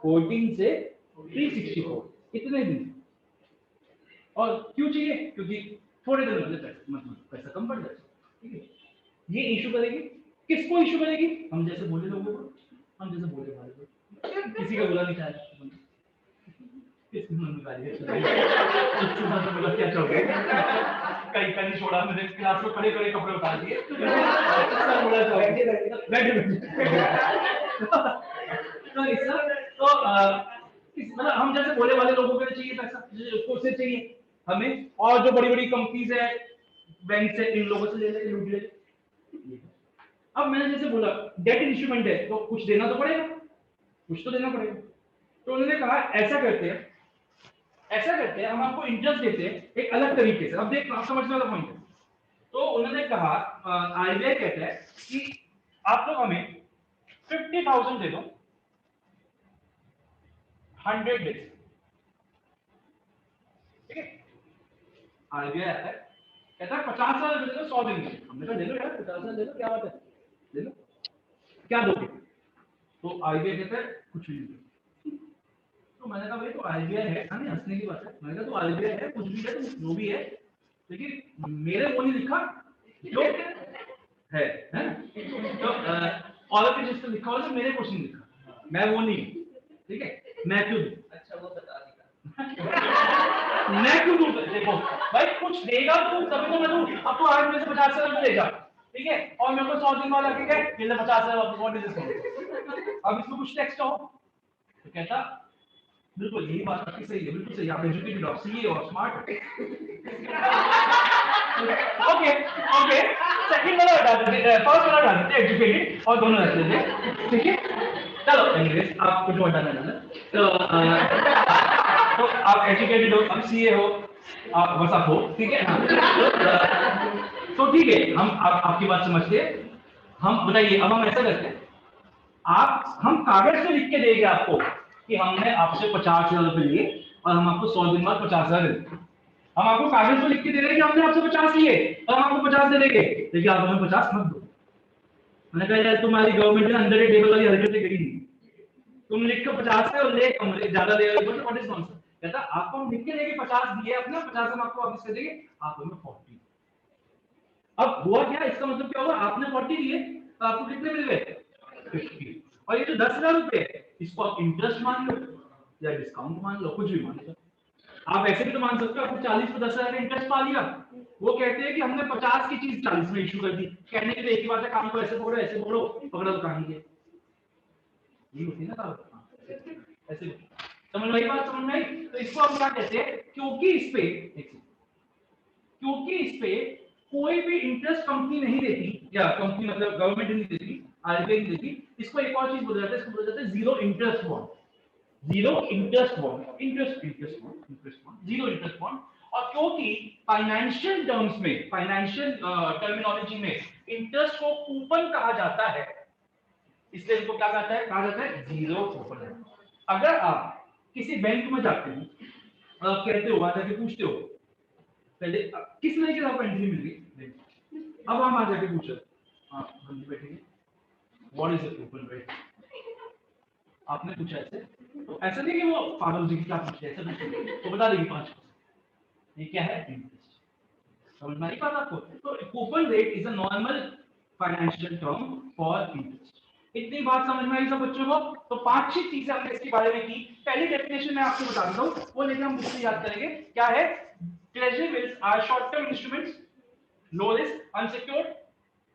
14 से 364, कितने दिन? और क्यों चाहिए? क्योंकि थोड़े दिन में पैसा कम पड़ जाएगा, ठीक है। ये इशू करेगी, किसको इशू करेगी? हम जैसे बोले लोगों को, हम जैसे बोले भाई को, किसी का बुरा नहीं चाहता, किसकी मन में गाली है, बोला क्या चाहोगे, कहीं का नहीं छोड़ा, मैंने क्लास में खड़े खड़े कपड़े उतार दिए, बोला चाहोगे बैठे तो मतलब हम जैसे बोले वाले लोगों को चाहिए पैसा, उसको से चाहिए हमें, और जो बड़ी बड़ी कंपनीज है, बैंक से, इन लोगों से ले ले, लूट ले। अब मैंने जैसे बोला डेट इंस्ट्रूमेंट है, तो कुछ देना तो पड़ेगा, कुछ तो देना पड़ेगा। तो उन्होंने कहा ऐसा करते हैं, हम आपको इंटरेस्ट देते हैं एक अलग तरीके से। अब देख आप समझने वाला पॉइंट है। तो उन्होंने कहा, आरबीआई कहता है कि आप लोग हमें 50,000 दे दो 100 डेज, ठीक है। आरबीआई आता है, कहता है 50,000 दे दो 100 दिन में। हमने कहा ले लो यार, 50,000 ले लो, क्या बात है, ले लो, क्या दोगे? तो आरबीआई कहता है कुछ नहीं। तो मैंने कहा भाई तो आरबीआई है, नहीं हंसने की बात है, मैंने कहा तो आरबीआई है, कुछ भी है तो जो भी है, लेकिन मेरे वो नहीं लिखा जो है ना। तो ऑल ऑफ रजिस्टर लिखा हुआ है, मेरे कुछ नहीं लिखा, मैं वो नहीं, ठीक है। मैं क्यों दूं? अच्छा वो बता देगा मैं क्यों दूं? देखो भाई कुछ देगा तो तभी तो मैं दूं। अब तो आज मेरे से 50,000 ले जा, ठीक है, और मेरे को 100 दिन बाद आके कहे ये ले 50,000 वापस, व्हाट इज दिस? अब इसमें कुछ टेक्स्ट हो तो कहता बिल्कुल यही बात आपकी सही है, बिल्कुल सही, आप एजुकेटेड हो, सीए और स्मार्ट हो। ओके ओके, सेकंड वाला हटा देते, फर्स्ट वाला हटा देते, एजुकेटेड, और दोनों रख लेते, ठीक है। चलो एनीवेज आप कुछ हटाना है, तो आप एजुकेटेड हो, आप सीए हो, आप बस आप हो, ठीक है। हाँ तो ठीक है, हम आपकी बात समझते हैं। हम बताइए, अब हम ऐसा करते हैं, आप हम कागज पे लिख के देंगे आपको कि हमने आपसे 50,000 रुपए लिए और हम आपको 100 दिन बाद 50,000 देंगे। हम आपको कागज पे लिख के दे रहे हैं कि हमने आपसे 50 लिए और हम आपको 50 दे देंगे, लेकिन आप हमें 50 मत दो। मैंने कहा यार तुम्हारी गवर्नमेंट ने अंडर टेबल वाली हरकतें करी नहीं, तुम लिख के 50 से और ले कम ज्यादा ले रहे हो, व्हाट इज नॉनसेंस। कहता आपको हम लिख के देंगे 50 दिए अपने 50 हम आपको वापस कर देंगे, आप हमें 40। अब हुआ क्या, इसका मतलब क्या हुआ, आपने 40 दिए तो आपको कितने मिल गए 50, और ये जो 10,000 रुपए इसको आप इंटरेस्ट मान लो या डिस्काउंट मान लो, कुछ भी मान लो। आप ऐसे भी तो मान सकते हो आपने 40 पे 10,000 का इंटरेस्ट पा लिया। वो कहते हैं कि हमने 50 की चीज 40 में इशू कर दी, कहने के लिए एक ही बात है, काम को ऐसे पकड़ो ऐसे पकड़ो, पकड़ा तो कहां गए, ये होती है ना साहब, ऐसे समझ में आई बात, समझ में आई। तो इसको हम क्या कहते हैं, क्योंकि इस पे कोई भी इंटरेस्ट कंपनी नहीं देती, या कंपनी मतलब गवर्नमेंट नहीं देती, आरबीआई नहीं देती, इसको एक और चीज बोला जाता है, इसको बोला जाता है zero interest bond. Zero interest bond, interest bond, zero interest bond. और क्योंकि फाइनेंशियल टर्म्स में, फाइनेंशियल टर्मिनोलॉजी में इंटरेस्ट को कूपन कहा जाता है, इसलिए इसको क्या कहता है, कहा जाता है जीरो कूपन। अगर आप किसी बैंक में जाते हो और आप कहते हो, वहां जाके पूछते हो पहले किस तरह की आपको एंट्री मिल गई, अब हम आ जाके पूछ रहे हाँ बंदी बैठेगी, what is a coupon rate, आपने पूछा ऐसे, तो ऐसा नहीं कि वो पागल जी क्या पूछे, ऐसा नहीं तो बता देगी 5%, ये क्या है इंटरेस्ट, समझ में आई बात आपको। तो coupon rate is a normal financial term for interest. इतनी बात समझ में आई सब बच्चों को। तो 5-6 चीजें हमने इसके बारे में की। पहली डेफिनेशन मैं आपको बता देता हूं, वो लेकर हम बुक याद करेंगे, क्या है, treasury bills are short term instruments, low risk, unsecured,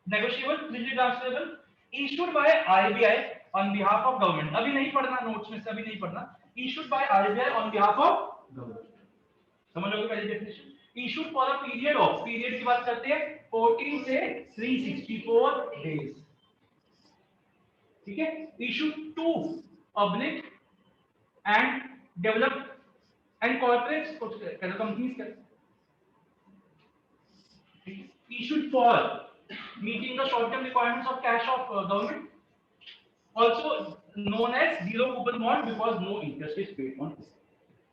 negotiable, freely transferable, issued by RBI on behalf of government। अभी नहीं पढ़ना नोट्स में से, अभी नहीं पढ़ना, issued by RBI on behalf of government। समझ लोगे पहली definition, issued for a period of, period की बात करते हैं 14 से 364 डेज, ठीक है। issued to public and developed and corporates, companies का, issued for meeting the short-term requirements of cash of government, also known as zero coupon bond because no interest is paid on it।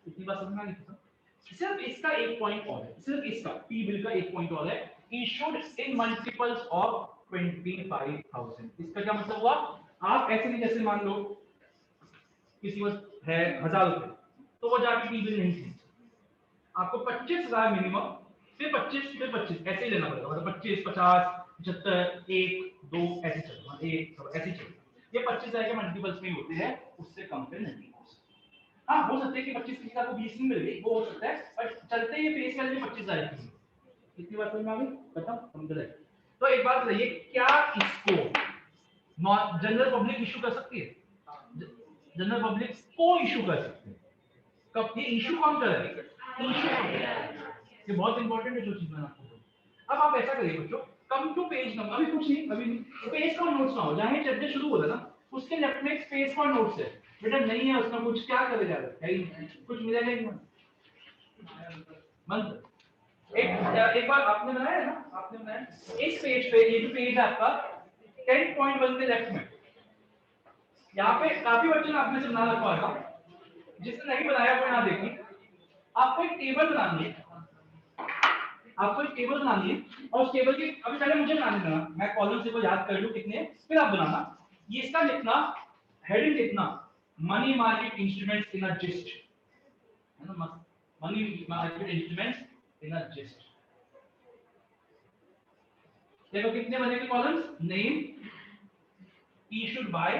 इतनी बात समझ में आ गई। सिर्फ इसका एक point और है, सिर्फ इसका टी बिल का एक पॉइंट और है, issued in multiples of 25,000। इसका क्या मतलब हुआ, आप ऐसे नहीं, जैसे मान लो किसी को है 1,000 रुपए, तो वो जाके टी बिल नहीं खरीद, आपको 25,000 मिनिमम, फिर 25 ऐसे ही लेना पड़ेगा, मतलब 25, 50, 75, 1, 2 ऐसे चलेगा, 1 ऐसे चलेगा। ये 25,000 के मल्टीपल्स में होते हैं, उससे कम पे नहीं हो सकता। हाँ हो सकता है कि 25,000 को 20 में मिल गई, वो हो सकता है, पर चलते ये फेस वैल्यू 25,000 की। इतनी बात समझ में आ गई, बताओ समझ रहे। तो एक बात बताइए, क्या इसको जनरल पब्लिक इशू कर सकती है, जनरल पब्लिक को इशू कर सकती है, कब ये इशू कौन कर रहा है, ये बहुत इंपॉर्टेंट है जो चीज मैंने आपको बोली। अब आप ऐसा करिए बच्चों, कम टू पेज नंबर, अभी कुछ नहीं, अभी पेज का नोट्स ना हो, जहां चैप्टर शुरू होता है ना उसके लेफ्ट में एक पेज का नोट्स है, बेटा नहीं है उसमें कुछ, क्या करे जा रहा है, कुछ मिलेगा ही नहीं मंत्र। एक बार आपने बनाया ना, आपने बनाया इस पेज पे, ये जो पेज है आपका 10.1 के लेफ्ट में, यहाँ पे काफी बच्चों ने आपने से बना रखा था, जिसने नहीं बनाया वो यहाँ देखिए, आपको एक टेबल बनानी है, आपको एक टेबल बनानी है, और उस टेबल की अभी पहले मुझे बनाने देना, मैं कॉलम से को याद कर लूं कितने, फिर आप बनाना। ये इसका लिखना, हेडिंग लिखना, money market instruments in a gist, है ना, money market instruments in a gist. देखो कितने बनेंगे columns, name, issued by,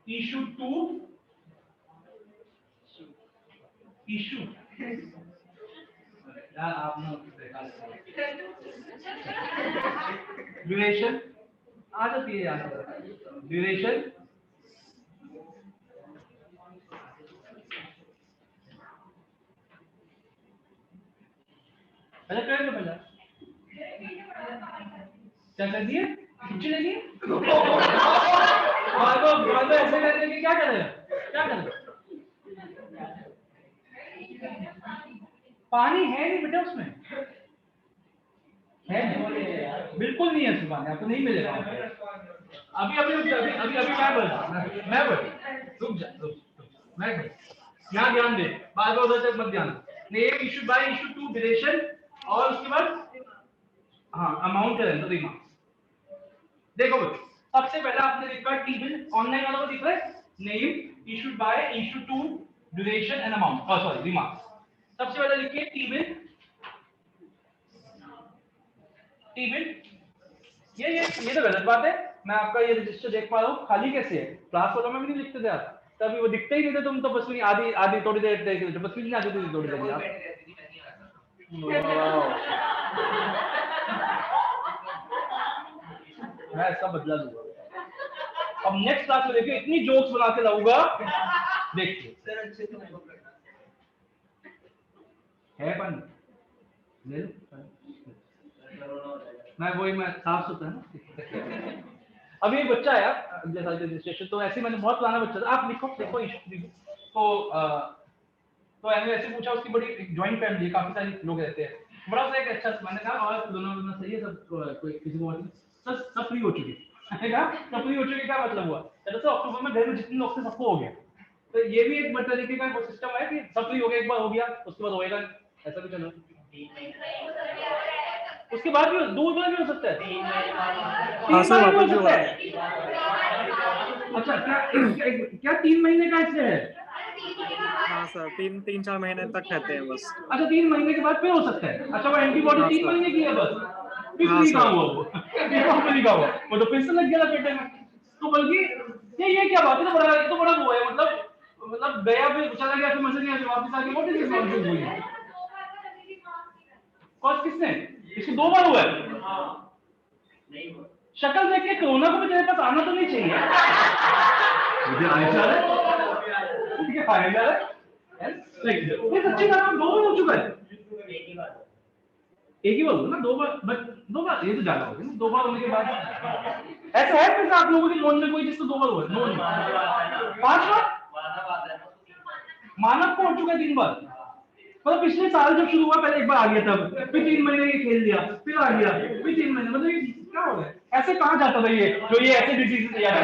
issued to, issue, यार आपने ड्यूरेशन आ जाती है यार, ड्यूरेशन, पहले कर लो, पहले क्या कर दिए, कुछ लगी और ऐसे करने के क्या करेगा, क्या करेगा, पानी है नहीं बेटा उसमें, है नहीं, बिल्कुल नहीं है उसमें पानी, आपको नहीं मिलेगा, अभी अभी मैं बोल रहा हूँ, मैं बोल रुक जा मैं बोल यहाँ ध्यान दे, बार बार उधर तक मत ध्यान। Name issue by issue to duration और उसके बाद हाँ अमाउंट है तो देखो देखो सबसे पहले आपने लिखा टी बिल, ऑनलाइन वाला को दिख रहा है, name issued by issue to duration and amount, sorry remarks. सबसे पहले लिखिए टी बिल, टी बिल। ये तो गलत बात है, मैं आपका ये रजिस्टर देख पा रहा हूँ, खाली कैसे है? क्लास वालों में भी नहीं लिखते थे आप, तभी वो दिखते ही नहीं थे, तुम तो बस आधी आधी थोड़ी देर देख रहे थे, बस नहीं आती थी थोड़ी देर आप। मैं इसका बदला लूंगा, अब नेक्स्ट क्लास में देखिए इतनी जोक्स बना के लाऊंगा, देखिए है पन मैं वही मैं साफ सुथरा ना। अभी एक बच्चा आया अगले साल के रजिस्ट्रेशन, तो ऐसे मैंने बहुत पुराना बच्चा था, आप लिखो देखो तो मैंने ऐसे पूछा, उसकी बड़ी जॉइंट फैमिली, काफी सारे लोग रहते हैं, बड़ा सा एक अच्छा, मैंने कहा और दोनों सही है सब, कोई किसी को सब फ्री हो चुके, मैंने कहा सब फ्री हो चुके, क्या मतलब हुआ? तो अक्टूबर में घर में जितने लोग थे सबको हो गया, तो ये भी एक तरीके का सिस्टम है कि सब फ्री हो गया, एक बार हो गया उसके बाद होएगा, ऐसा भी चलो, उसके बाद भी 2 बार भी हो सकता है, 3 बार भी हो सकता है। अच्छा क्या 3 महीने का इससे है? हाँ सर, 3-4 महीने तक रहते हैं बस। अच्छा 3 महीने के बाद फिर हो सकता है। अच्छा वो एंटीबॉडी 3 महीने की है बस, फिर नहीं काम हुआ वो, नहीं काम हुआ वो, तो फिर से लग गया था पेटे में। तो बल्कि ये क्या बात है, तो बड़ा, ये तो बड़ा वो है, मतलब गया फिर चला गया, फिर मजे नहीं आया, वापस आके व्हाट इज दिस नॉनसेंस हुई? कौन किसने? इसको 2 बार हुआ है। शक्ल देख के कोरोना को भी तेरे पास आना तो नहीं चाहिए, मुझे आया जा रहा है, मुझे आया जा रहा है, ये सच्ची बात है, 2 बार हो चुका है, एक ही बार हुआ ना, 2 बार, बट 2 बार ये तो ज्यादा हो गया ना, 2 बार होने के बाद ऐसा है फिर आप लोगों के नोन में कोई जिसको 2 बार हुआ है? नोन 5 बार मानव को हो चुका है 3 बार, मतलब पिछले साल जब शुरू हुआ पहले एक बार आ गया, तब फिर 3 महीने ये खेल लिया, फिर आ गया, फिर 3 महीने, मतलब ये क्या हो रहा है? ऐसे कहाँ जाता था ये जो ये ऐसे डिजीज तैयार है?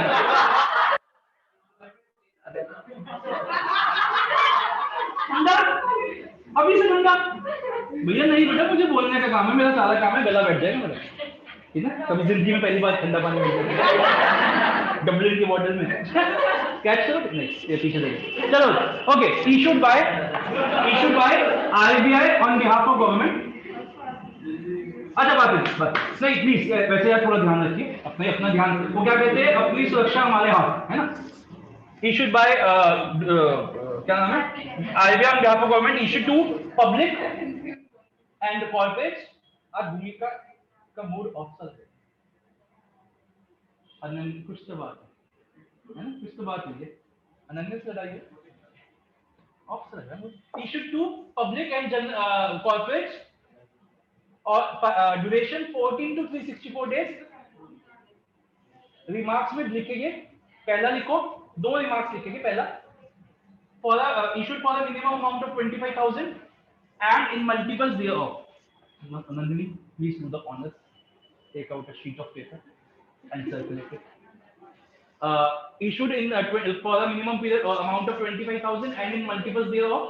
ठंडा अभी से ठंडा भैया, नहीं बेटा मुझे बोलने का काम है, मेरा सारा काम है, गला बैठ जाएगा मेरा, ठीक है? कभी जिंदगी में पहली बार ठंडा पानी मिल जाएगा डब्ल्यू की बॉटल में, कैच करो नहीं, ये पीछे देखो, चलो okay. Issued by RBI on behalf of government. अच्छा बात नहीं प्लीज, वैसे यार थोड़ा ध्यान रखिए, अपना ध्यान, वो क्या कहते हैं, अपनी सुरक्षा हमारे हाथ है ना। इशूड बाय क्या नाम है, RBI on behalf of government, issued to public and corporates, आज भूमिका का मूड ऑफिसर है, अनन्य कुछ तो बात है ना, कुछ तो बात हुई है, अनन्य से लड़ाई है, ऑफिसर है। Issued to public and corporates और ड्यूरेशन 14 to 364 डेज। रिमार्क्स में लिखेंगे, पहला लिखो, 2 रिमार्क्स लिखेंगे, पहला for issued for a minimum amount of 25,000 and in multiples thereof. Nandini, please do the honors, take out a sheet of paper and circulate it. Issued in for a minimum period or amount of 25,000 and in multiples thereof.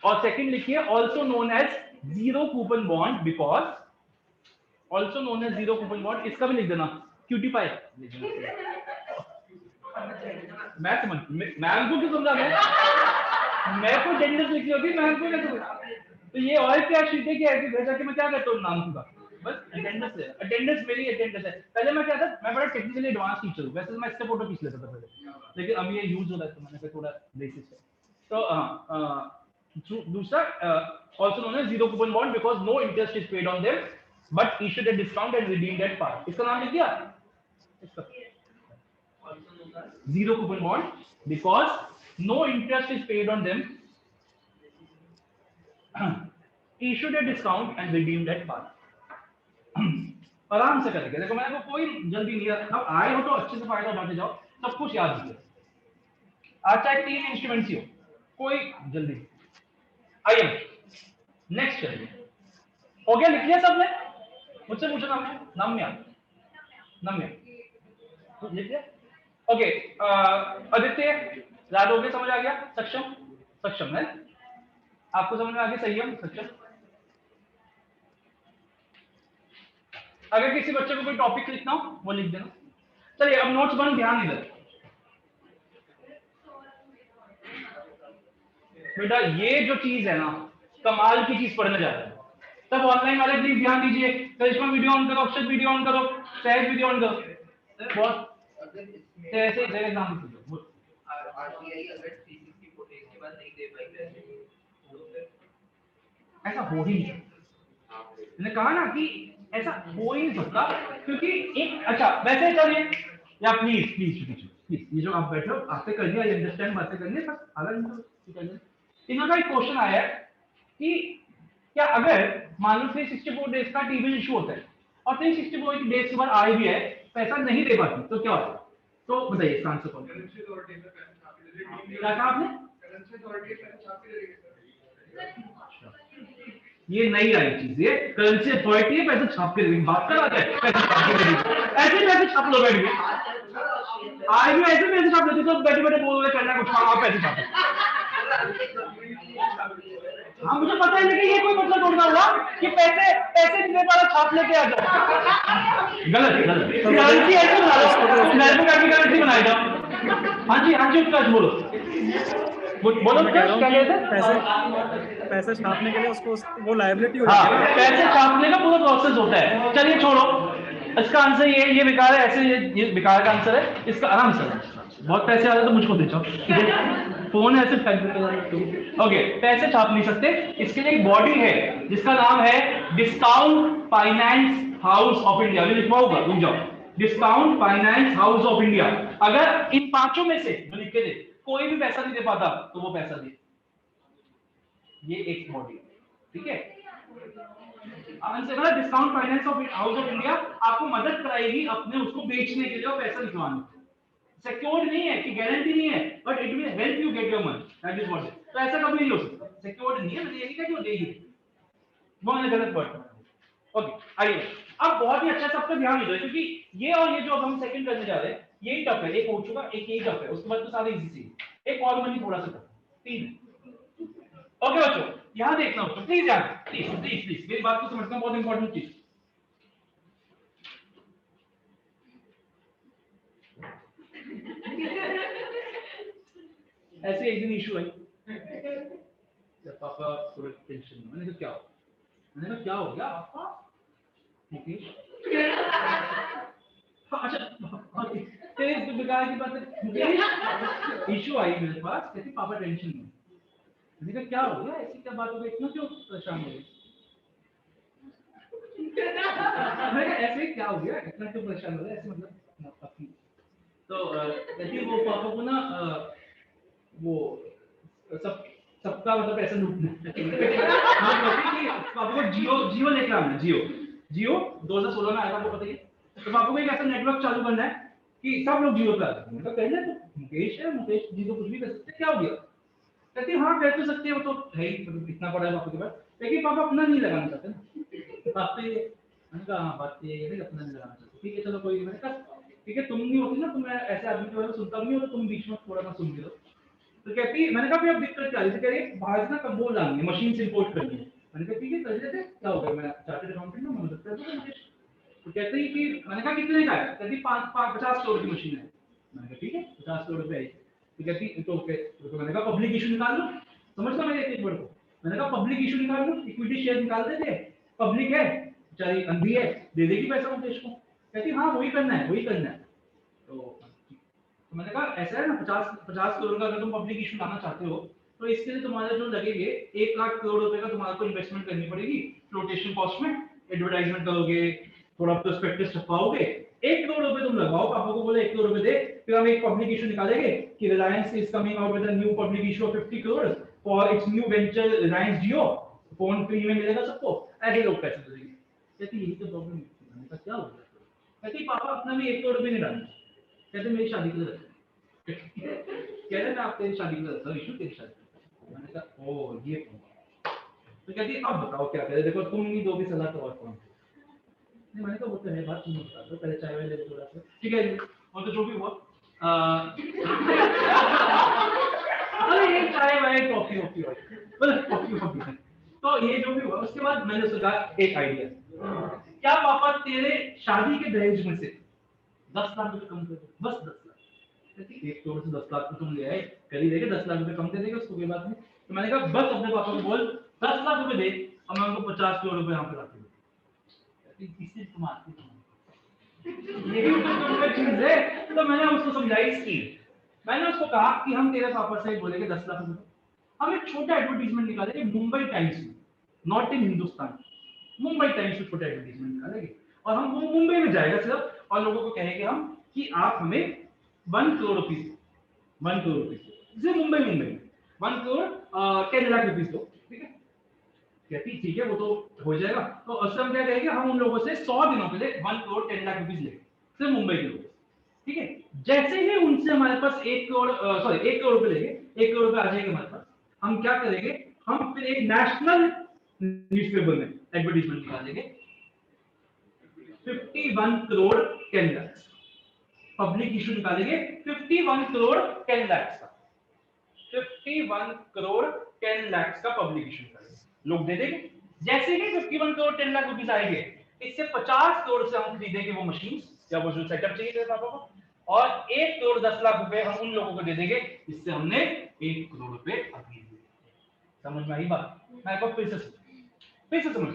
और second लिखिए, also known as zero coupon bond, because also known as zero coupon bond, इसका भी लिख देना cutie pie, मैं समझ, ma'am को क्यों समझा, मैं को अटेंडेंस लिखी होती, मैम को क्या समझ, तो ये और क्या शीट है, क्या है भेजा कि मैं क्या करता हूँ नाम का, बस अटेंडेंस है, अटेंडेंस मेरी अटेंडेंस है। पहले मैं क्या था, मैं बड़ा टेक्निकली एडवांस टीचर हूँ, वैसे तो मैं इससे फोटो खींच लेता था पहले, लेकिन अब ये यूज हो रहा है तो मैंने थोड़ा बेसिस है। तो दूसरा also known as zero coupon bond because no interest is paid on them but issued at discount and redeemed at par, इसका नाम लिख दिया, इसका zero coupon bond because no interest is paid on them, issued at discount and redeemed at par। आराम से करेंगे, देखो मैंने को कोई जल्दी नहीं है, अब आए हो तो अच्छे से फायदा उठाते जाओ, सब कुछ याद रखिए, आज चाहे 3 इंस्ट्रूमेंट्स ही हो, कोई जल्दी। आइए नेक्स्ट करेंगे, हो गया, लिख लिया सबने, मुझसे पूछो नाम में याद, नम्या, ओके, आदित्य याद हो गया, समझ आ गया? सक्षम, सक्षम है, आपको समझ में आ गया? संयम, सक्षम। अगर किसी बच्चे को कोई टॉपिक लिखना हो वो लिख देना। चलिए अब नोट्स बन, ध्यान इधर बेटा, ये जो चीज है ना कमाल की चीज पढ़ने जा रहे हैं। तब ऑनलाइन वाले प्लीज ध्यान दीजिए, करिश्मा वीडियो ऑन करो, अक्षत वीडियो ऑन करो, सहज वीडियो ऑन करो। बहुत ऐसे ही एग्जाम दीजिए। आरटीआई अगर 360 डेज के बाद नहीं दे पाई ऐसा हो ही नहीं, मैंने कहा ना कि ऐसा हो ही नहीं सकता, क्योंकि एक अच्छा वैसे चलिए, या प्लीज प्लीज प्लीज ये जो आप बैठे हो आपसे कर दिया, अंडरस्टैंड बातें करनी है बस, आधा घंटा इनका एक क्वेश्चन आया है कि क्या अगर मान लो 364 डेज का टीवी इशू होता है और 364 डेज के बाद आए भी है, पैसा नहीं दे पाती, तो क्या होगा? तो बताइए इसका आंसर कौन? क्या कहा आपने? ये नई आई चीज, ये करेंसी अथॉरिटी है, पैसे छाप के देगी, बात कर रहा है पैसे छाप के देगी, ऐसे पैसे छाप लो बैठ के, आज भी ऐसे पैसे छाप लेते तो बैठे बैठे बोल रहे करना कुछ आप पैसे छाप। हाँ मुझे पता है, लेकिन ये कोई मतलब थोड़ा हुआ कि पैसे पैसे देने वाला छाप लेके आ जाओ, गलत गलत, करेंसी ऐसे बना लो, नेशनल बैंक की करेंसी बनाई जाओ। हाँ जी उत्कर्ष बोलो बोलो, मैं कह रहा हूँ कि पैसे छापने के लिए उसको वो लायबिलिटी हो जाती है। पैसे छापने का पूरा प्रोसेस होता है। चलिए छोड़ो, इसका आंसर ये बेकार है, ऐसे ये बेकार का आंसर है, इसका आराम से बहुत पैसे आ रहे तो मुझको दे जाओ, फोन ऐसे ओके, पैसे छाप नहीं सकते, इसके लिए एक बॉडी है जिसका नाम है discount finance house of India. लिखवा होगा, रुक जाओ, discount finance house of India. अगर इन पांचों में से जो लिख के दे कोई भी पैसा नहीं दे पाता तो वो पैसा दे, ये एक बॉडी, ठीक है? Discount finance of house of India आपको मदद कराएगी अपने उसको बेचने के लिए और पैसा निकलवाने। सिक्योर्ड नहीं है कि गारंटी नहीं है, but it will help you get your money, that is what. तो ऐसा कभी नहीं हो सकता, सिक्योर्ड नहीं है, मैंने ये नहीं कहा कि वो देगी, वो मैंने गलत वर्ड। ओके आइए, अब बहुत ही अच्छा सबका ध्यान दीजिए, क्योंकि ये और ये जो अब हम सेकंड करने जा रहे हैं यही टफ है, एक हो चुका, एक यही टफ है, उसके बाद तो सारे इजी सी, एक और मनी थोड़ा सा टफ, तीन। ओके बच्चों यहां देखना बच्चों, प्लीज यार, प्लीज प्लीज प्लीज मेरी बात को समझना, बहुत इंपॉर्टेंट चीज। ऐसे एक दिन इशू आई, पापा थोड़ा टेंशन में, मैंने कहा क्या हो? मैंने कहा क्या हो गया पापा? मुकेश अच्छा तेरे बेकार की बात है, मुकेश इशू आई मेरे पास, कहती पापा टेंशन में। मैंने कहा क्या हो गया, ऐसी क्या बात हो गई, इतना क्यों परेशान हो गई? ऐसे क्या हो गया, इतना क्यों परेशान हो गया, ऐसे मतलब तो कहती वो पापा को ना वो सबका मतलब ऐसा लूटना पापा को जियो लेकर आना, जियो 2016 में आया था, आपको पता ही है। तो पापा को एक ऐसा नेटवर्क चालू करना है कि सब लोग जियो पे आ जाए। मतलब कहना तो मुकेश है, मुकेश जी तो कुछ भी कर सकते, क्या हो गया? कहती हाँ कह तो सकते हो, तो है ही, मतलब इतना पड़ा है पापा के पास, लेकिन पापा अपना नहीं लगाना चाहते ना, बात तो ये। मैंने कहा हाँ बात ये है, अपना नहीं लगाना चाहते, ठीक है चलो कोई। मैंने कहा ठीक है, तुम नहीं होती ना, तो मैं ऐसे आदमी के बारे में सुनता नहीं हो, तो तुम बीच में थोड़ा सा सुन लो। तो कहती, मैंने कहा अब दिक्कत क्या है? कह रही बाहर से ना कंबोल लानी है, मशीन से इंपोर्ट करनी है। मैंने कहा ठीक है कर लेते, क्या हो गया, मैं चार्टर्ड अकाउंटेंट हूं, मैं मदद कर दूंगा। तो कहते ही कि मैंने कहा कितने का है? कहती 50 करोड़ की मशीन है। मैंने कहा ठीक है 50 करोड़ रुपए आई। तो कहती तो मैंने कहा पब्लिक इशू निकाल लो, समझता मेरे एक वर्ड को। मैंने कहा पब्लिक इशू निकाल लो, इक्विटी शेयर निकाल देते, पब्लिक है बेचारी अंधी है, दे देगी पैसा मुकेश को। कहती हाँ वही करना है, वही करना है। तो मैंने कहा ऐसा है ना, 50 करोड़ का अगर तुम पब्लिक इशू लाना चाहते हो तो इसके लिए तुम्हारे जो लगेंगे 1 लाख करोड़ रुपए का तुम्हारे को इन्वेस्टमेंट करनी पड़ेगी फ्लोटेशन कॉस्ट में, एडवर्टाइजमेंट करोगे, थोड़ा प्रोस्पेक्टस छपवाओगे, 1 करोड़ रुपए तुम लगाओ, पापा को बोले 1 करोड़ रुपए दे, फिर हम एक पब्लिक इशू निकालेंगे कि Reliance is coming out with a new public issue of 50 crore for its new venture Reliance Jio, phone free में मिलेगा सबको, ऐसे लोग पैसे दे देंगे। कहती यही तो प्रॉब्लम है। मैंने कहा क्या हो गया? कहती पापा अपना भी 1 करोड़ रुपए नहीं डालना, कहते मेरी शादी के लिए कह रहे मैं आप तेरी शादी के लिए इशू तेरी शादी। मैंने कहा ओ ये तो कहती अब बताओ क्या करें, देखो तुम नहीं दोगे सलाह तो और कौन? नहीं मैंने कहा वो तो है बात, तुम बता दो पहले चाय वाले थोड़ा सा, ठीक है। और तो जो भी हुआ अरे ये चाय वाय कॉफी वॉफी बस कॉफी वॉफी। तो ये जो भी हुआ उसके बाद मैंने सोचा एक आइडिया, क्या पापा तेरे शादी के दहेज में से 10 लाख रुपए कम कर दो, बस 10 लाख। एक करोड़ से 10 लाख तो तुम ले आए, कर ही देंगे, 10 लाख रुपए कम दे देंगे उसको, कोई बात नहीं। तो मैंने कहा बस अपने पापा को बोल 10 लाख रुपए दे और मैं उनको 50 करोड़ रुपए यहाँ पे ला के दूँ। इससे तुम आते यही तो चीज है। तो मैंने उसको समझाई स्कीम। मैंने उसको कहा कि हम तेरे पापा से बोलेंगे 10 लाख रुपए, हम एक छोटा एडवर्टीजमेंट निकालेंगे मुंबई टाइम्स में, not in Hindustan, Mumbai times में छोटा एडवर्टीजमेंट निकालेंगे और हम वो मुंबई में जाएगा सिर्फ, और लोगों को कहेंगे हम कि आप हमें 1 करोड़ रुपीस, 1 करोड़ रुपीस सिर्फ मुंबई में 1 करोड़ 10 लाख रुपीस दो, ठीक है। कहती ठीक है वो तो हो जाएगा। तो असल में क्या कहेंगे, हम उन लोगों से 100 दिनों के लिए 1 करोड़ 10 लाख रुपीस लेंगे सिर्फ मुंबई के लोगों से, ठीक है। जैसे ही उनसे हमारे पास 1 करोड़ सॉरी 1 करोड़ रुपए लेंगे, 1 करोड़ रुपए आ जाएंगे हमारे पास, हम क्या करेंगे, हम फिर एक नेशनल न्यूज़पेपर में एडवर्टाइजमेंट निकालेंगे 51 करोड़ 10 लाख, पब्लिक इशू निकालेंगे 51 करोड़ 10 लाख का, 51 करोड़ 10 लाख का पब्लिक इशू निकालेंगे, लोग दे देंगे। जैसे ही 51 करोड़ 10 लाख रुपीस आएंगे, इससे 50 करोड़ से हम खरीदेंगे वो मशीन या वो जो सेटअप चाहिए तेरे पापा को, और 1 करोड़ 10 लाख रुपए हम उन लोगों को दे देंगे, इससे हमने 1 करोड़ रुपए अभी दिए। समझ में आई बात? मैं एक बार फिर से समझ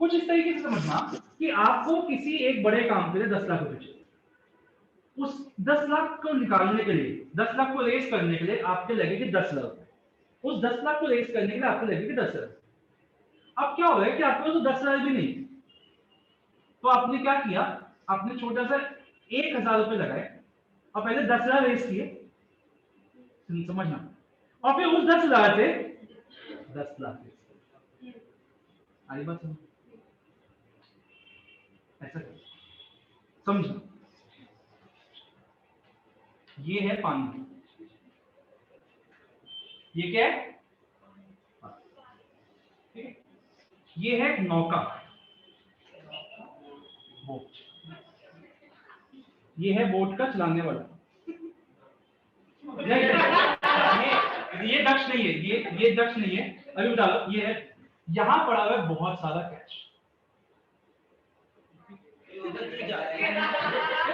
कुछ इस तरीके से समझना कि आपको किसी एक बड़े काम के लिए 10 लाख रुपए चाहिए, उस 10 लाख को निकालने के लिए, 10 लाख को रेज करने के लिए आपके लगेंगे 10 लाख, उस 10 लाख को रेज करने के लिए आपको लगेंगे 10 लाख। अब क्या हो रहा है कि आपके पास तो 10 लाख भी नहीं, तो आपने क्या किया, आपने छोटा सा 1000 रुपए लगाए और पहले 10 लाख रेज किए, समझना, और फिर उस 10 लाख से 10 लाख आई बात समझ, ऐसा समझना। ये है पानी, ये क्या है, ठीक है, ये है नौका, बोट, ये है बोट का चलाने वाला, ये दक्ष नहीं है, ये दक्ष नहीं है, अभी बता दो, ये है, यहां पड़ा हुआ है बहुत सारा कैश,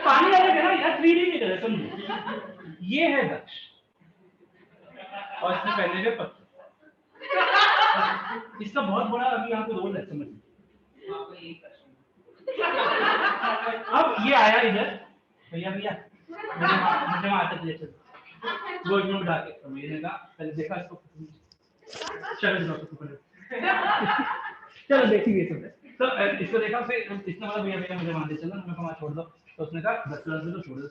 पानी अलग है ना यार, 3D नहीं कर, समझो, ये है दक्ष और इसने पहने हुए पत्थर, इसका बहुत बड़ा अभी यहाँ पे रोल है, समझ। अब ये आया इधर, भैया भैया मुझे आता वो इसमें उठा के, तो मैंने कहा पहले देखा इसको, चलो देखिए सब, तो इसको देखा, फिर इसने बोला भैया भैया मुझे वहां दे चलो, मैं वहां छोड़ दो, तो उसने कहा 10 लाख रुपए तो छोड़ दो,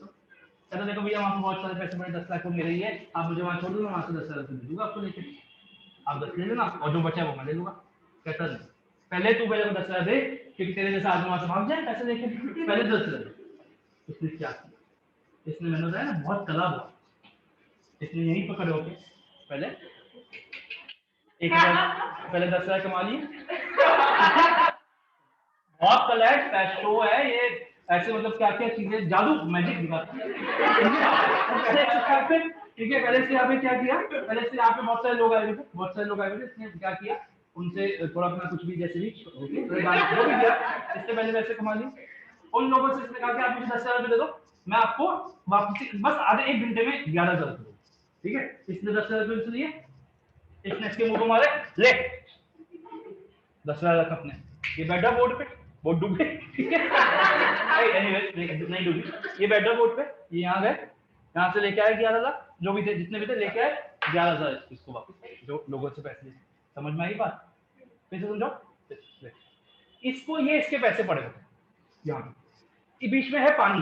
चलो देखो भैया वहां पे बहुत सारे पैसे पड़े, 10 लाख तो मेरे ही है, आप मुझे वहां छोड़ दो, मैं वहां से 10 लाख रुपए दे दूंगा आपको, लेके आप 10 ले लेना और जो बचा वो मैं ले लूंगा। कहता नहीं, पहले तू पहले 10 लाख दे, क्योंकि तेरे जैसा आदमी वहां से भाग जाए पैसे लेके, पहले 10 लाख। इसने क्या किया, इसने मैंने बताया ना बहुत कला हुआ, इसने यही पकड़े होके पहले 10 लाख कमा लिए, बहुत कला है, शो है ये, ऐसे मतलब क्या क्या चीजें, जादू मैजिक दिखाता है, ठीक है। पहले से यहाँ पे क्या किया, पहले से यहाँ पे बहुत सारे लोग आए हुए थे, बहुत सारे लोग आए हुए थे, इसने क्या किया, उनसे थोड़ा अपना कुछ भी जैसे भी जो भी किया, इससे पहले वैसे कमा लिए, उन लोगों से इसने कहा कि आप मुझे 10 लाख दे दो, मैं आपको वापसी बस आधे 1 घंटे में 11,000 रुपये, ठीक है। इसने 10 लाख रुपये लिए, इसने इसके मुंह को मारे, ले 10 लाख अपने, ये बैठा बोर्ड पे, बोर्ड डूब गए, ठीक है, एनीवेज नहीं डूबी, ये बैठा बोर्ड पे, ये यहाँ गए, यहाँ से लेके आए 11 लाख, जो भी थे जितने भी थे लेके आए 11,000 इसको वापस, जो लोगों से पैसे लिए, समझ में आई बात? फिर से समझो, इसको ये इसके पैसे पड़े होते, यहाँ पे बीच में है पानी,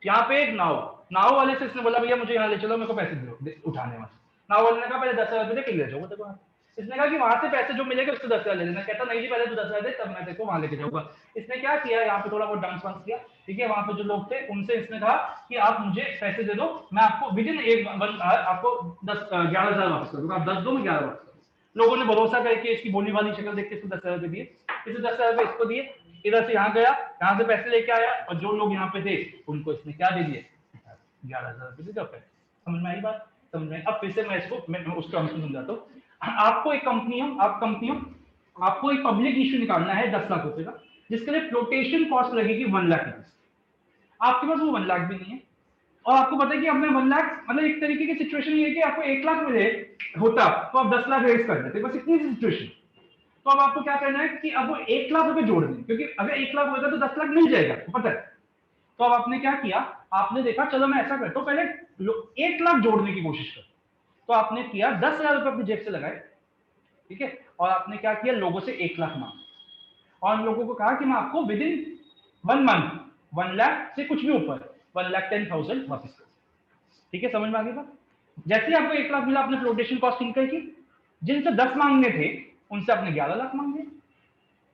यहाँ पे एक नाव वाले से इसने बोला भैया मुझे यहाँ ले चलो, मेरे को पैसे दो उठाने वाले, नाव वाले ने कहा पहले 10,000 रुपये ले जाओ देखो, इसने कहा कि वहां से पैसे जो मिलेगा उसको 10 लाख ले लेना, कहता नहीं जी पहले तो 10 लाख दे तब मैं तेरे को वहां लेके जाऊंगा। इसने क्या किया, यहाँ पे थोड़ा बहुत डांस वांस किया, ठीक है, वहां पे जो लोग थे उनसे इसने कहा कि आप मुझे पैसे दे दो, मैं आपको विदिन एक आपको 11,000 वापस कर दूंगा, आप 10 दो मैं 11 वापस करूँ। लोगों ने भरोसा करके इसकी बोली वाली शक्ल देख के इसको 10,000 रुपए दिए, इसे 10,000 रुपए इसको दिए, इधर से यहाँ गया, यहाँ से पैसे लेके आया, और जो लोग यहाँ पे थे उनको इसने क्या दे दिए, 11,000 रुपए दे दिया। समझ में आई बात? समझ में? अब फिर से मैं इसको मैं उसका अंक समझाता हूँ। आपको एक कंपनी हो, आपको एक पब्लिक इश्यू निकालना है 10 लाख रुपए का, जिसके लिए फ्लोटेशन कॉस्ट लगेगी 1 लाख रुपए। आपके पास वो 1 लाख भी नहीं है, और आपको पता है कि अब मैं 1 लाख, मतलब एक तरीके की सिचुएशन ये है कि आपको 1 लाख मिले होता तो आप 10 लाख रेज कर देते, बस इतनी सिचुएशन। तो अब आपको क्या करना है कि अब वो 1 लाख रुपए जोड़ दें, क्योंकि अगर 1 लाख होगा तो 10 लाख मिल जाएगा, पता है। तो अब आपने क्या किया, आपने देखा चलो मैं ऐसा करता हूँ, पहले 1 लाख जोड़ने की कोशिश कर। तो आपने किया 10,000 रुपए अपनी जेब से लगाए, ठीक है, और आपने क्या किया, लोगों से 1 लाख मांगा, और लोगों को कहा कि मैं आपको विद इन 1 मंथ 1 लाख से कुछ भी ऊपर 1,10,000 वापस कर। ठीक है, समझ में आ गई बात? जैसे ही आपको 1 लाख मिला, आपने फ्लोटेशन कॉस्ट इनकर की, जिनसे 10 मांगने थे उनसे आपने 11 लाख मांग लिए,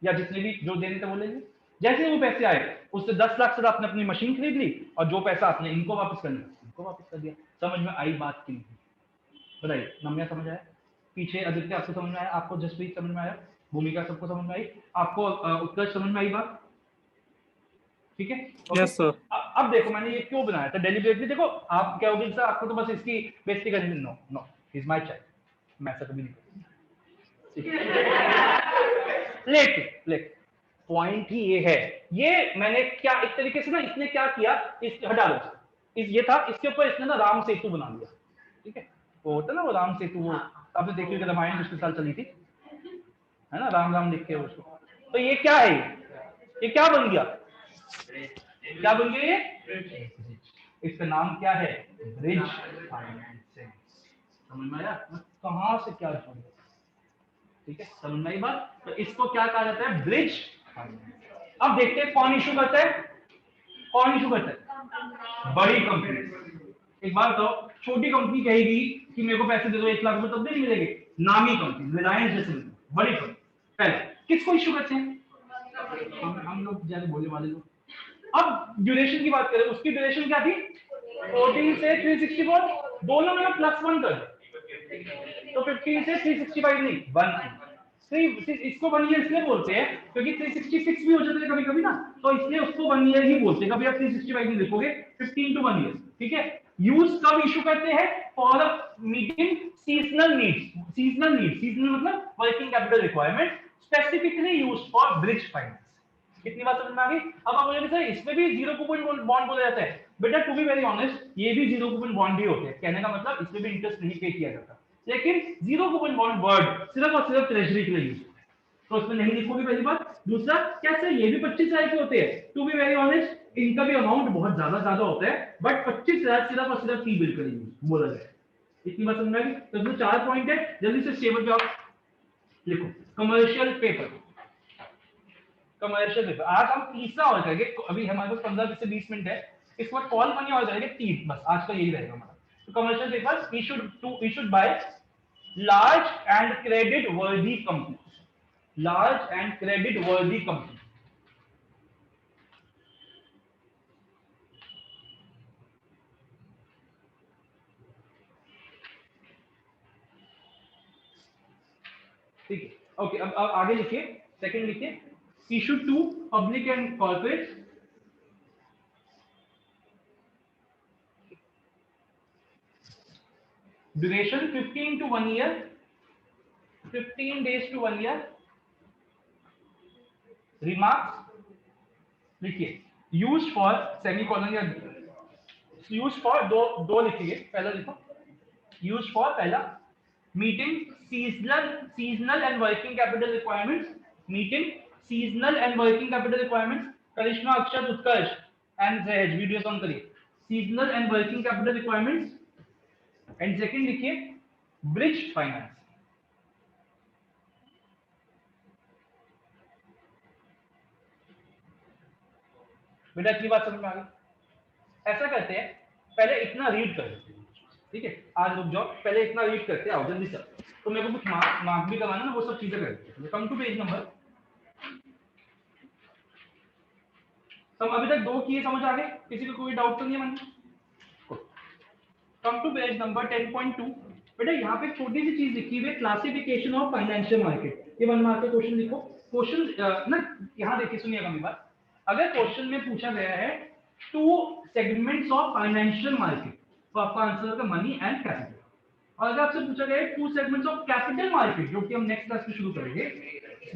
या जितने भी जो देने थे वो ले लिए। जैसे वो पैसे आए उससे 10 लाख से आपने अपनी मशीन खरीद ली, और जो पैसा आपने इनको वापस करना इनको वापस कर दिया। समझ में आई बात की नहीं? बताइए, नम्या समझ आया? पीछे आदित्य आपको समझ में आया? आपको जसप्रीत समझ में आया? भूमिका सबको समझ में आई? आपको उत्कर्ष समझ में आई बात? ठीक है, यस सर। अब देखो मैंने ये क्यों बनाया था डेलिबरेटली। देखो आप क्या होगी सर, आपको तो बस इसकी बेइज्जती करनी। No no, is my child, मैं ऐसा कभी नहीं करूंगा। लेकिन पॉइंट ही ये है, ये मैंने क्या एक तरीके से ना, इसने क्या किया, इस हटा दो, ये था, इसके ऊपर इसने ना राम सेतु बना दिया। ठीक है, वो होता ना वो राम सेतु, वो आपने देखी होगी रामायण पिछले साल चली थी, है ना, राम राम लिख के उसको। तो ये क्या है, ये क्या बन गया, क्या बन गया ये, इसका नाम क्या है, ब्रिज फाइनेंसिंग। समझ में आया कहां से क्या जुड़ गया? ठीक है, समझ में आई बात? तो इसको क्या कहा जाता है, ब्रिज फाइनेंसिंग। अब देखते हैं कौन इशू करता है, कौन इशू करता है, बड़ी कंपनी। एक बात बताओ, छोटी कंपनी कहेगी कि मेरे को पैसे दे दो 1 लाख रुपए, तब भी नहीं मिलेंगे। नामी कंपनी, रिलायंस जैसे बड़ी कंपनी पहले किसको इशू करते हैं, हम लोग ज्यादा बोले वाले लोग। अब ड्यूरेशन की बात करें, उसकी ड्यूरेशन क्या थी, 14 से 364, दोनों में +1 कर, तो 15 से 365 नहीं 1। इसको 1 ईयर इसलिए बोलते हैं क्योंकि 366 भी हो जाता है कभी कभी ना, तो इसलिए उसको 1 ईयर ही बोलते हैं। कभी आप 365 नहीं लिखोगे, 15 to 1 ईयर। ठीक है, यूज कब इशू करते हैं, for meeting seasonal needs. Seasonal मतलब working capital requirement, specifically used for bridge finance. कितनी बात समझ में आ गई? अब आप बोलेंगे सर इसमें भी जीरो कूपन बॉन्ड बोला जाता है। बेटा टू बी वेरी ऑनेस्ट, ये भी जीरो कूपन बॉन्ड ही होते हैं। कहने का मतलब इसमें भी इंटरेस्ट नहीं पे किया जाता, लेकिन जीरो कूपन बॉन्ड वर्ड सिर्फ और सिर्फ ट्रेजरी के लिए यूज, तो इसमें नहीं लिखोगे पहली बात। दूसरा, क्या सर ये भी 25,000 के होते हैं? टू बी वेरी ऑनेस्ट, इनका भी अमाउंट बहुत ज्यादा होता है, बट 25,000 सिर्फ और सिर्फ टी बिल के लिए बोला जाए। इतनी बात समझ में आ गई? तो इसमें 4 पॉइंट है, जल्दी से टेबल पे आप लिखो। कमर्शियल पेपर, कमर्शियल पेपर आज हम तीसरा और करेंगे। अभी हमारे पास 15 से 20 मिनट है, इसके बाद कॉल मनी और करेंगे 30, बस आज का यही रहेगा हमारा। तो commercial paper issued by large and credit worthy company, large and credit worthy company. ठीक है, ओके, अब आगे लिखिए, सेकंड लिखिए, issued to public and corporate, duration 15 to 1 year, 15 days to 1 year, remarks लिखिए, used for सेमीकोलन या used for दो लिखिए। पहला लिखो used for, पहला meeting seasonal and working capital requirements, meeting seasonal and working capital requirements। Karishma, Akshat, Utkarsh and Sahaj videos on करिए। seasonal and working capital requirements, and second लिखिए bridge finance. बेटा की बात समझ में आ गई? ऐसा करते हैं, पहले इतना रीड कर लेते हैं, ठीक है, आज रुक जाओ, पहले इतना रीड करते आओ जल्दी से। तो मेरे को कुछ मार्क भी करवाना ना, वो सब चीजें करते हैं। कम टू पेज नंबर, सब अभी तक 2 किए, समझ आ गए? किसी को कोई डाउट तो नहीं है मन में? कम टू पेज नंबर 10.2, बेटा यहाँ पे छोटी सी चीज लिखी हुई है, क्लासिफिकेशन ऑफ फाइनेंशियल मार्केट। ये 1 मार्क का क्वेश्चन लिखो। क्वेश्चन ना यहाँ देखिए, सुनिएगा मेरी बात। अगर क्वेश्चन में पूछा गया है 2 सेगमेंट्स ऑफ फाइनेंशियल मार्केट, तो आपका आंसर होगा मनी एंड कैपिटल। और अगर आपसे पूछा गया है 2 सेगमेंट्स ऑफ कैपिटल मार्केट, जो कि हम नेक्स्ट क्लास में शुरू करेंगे,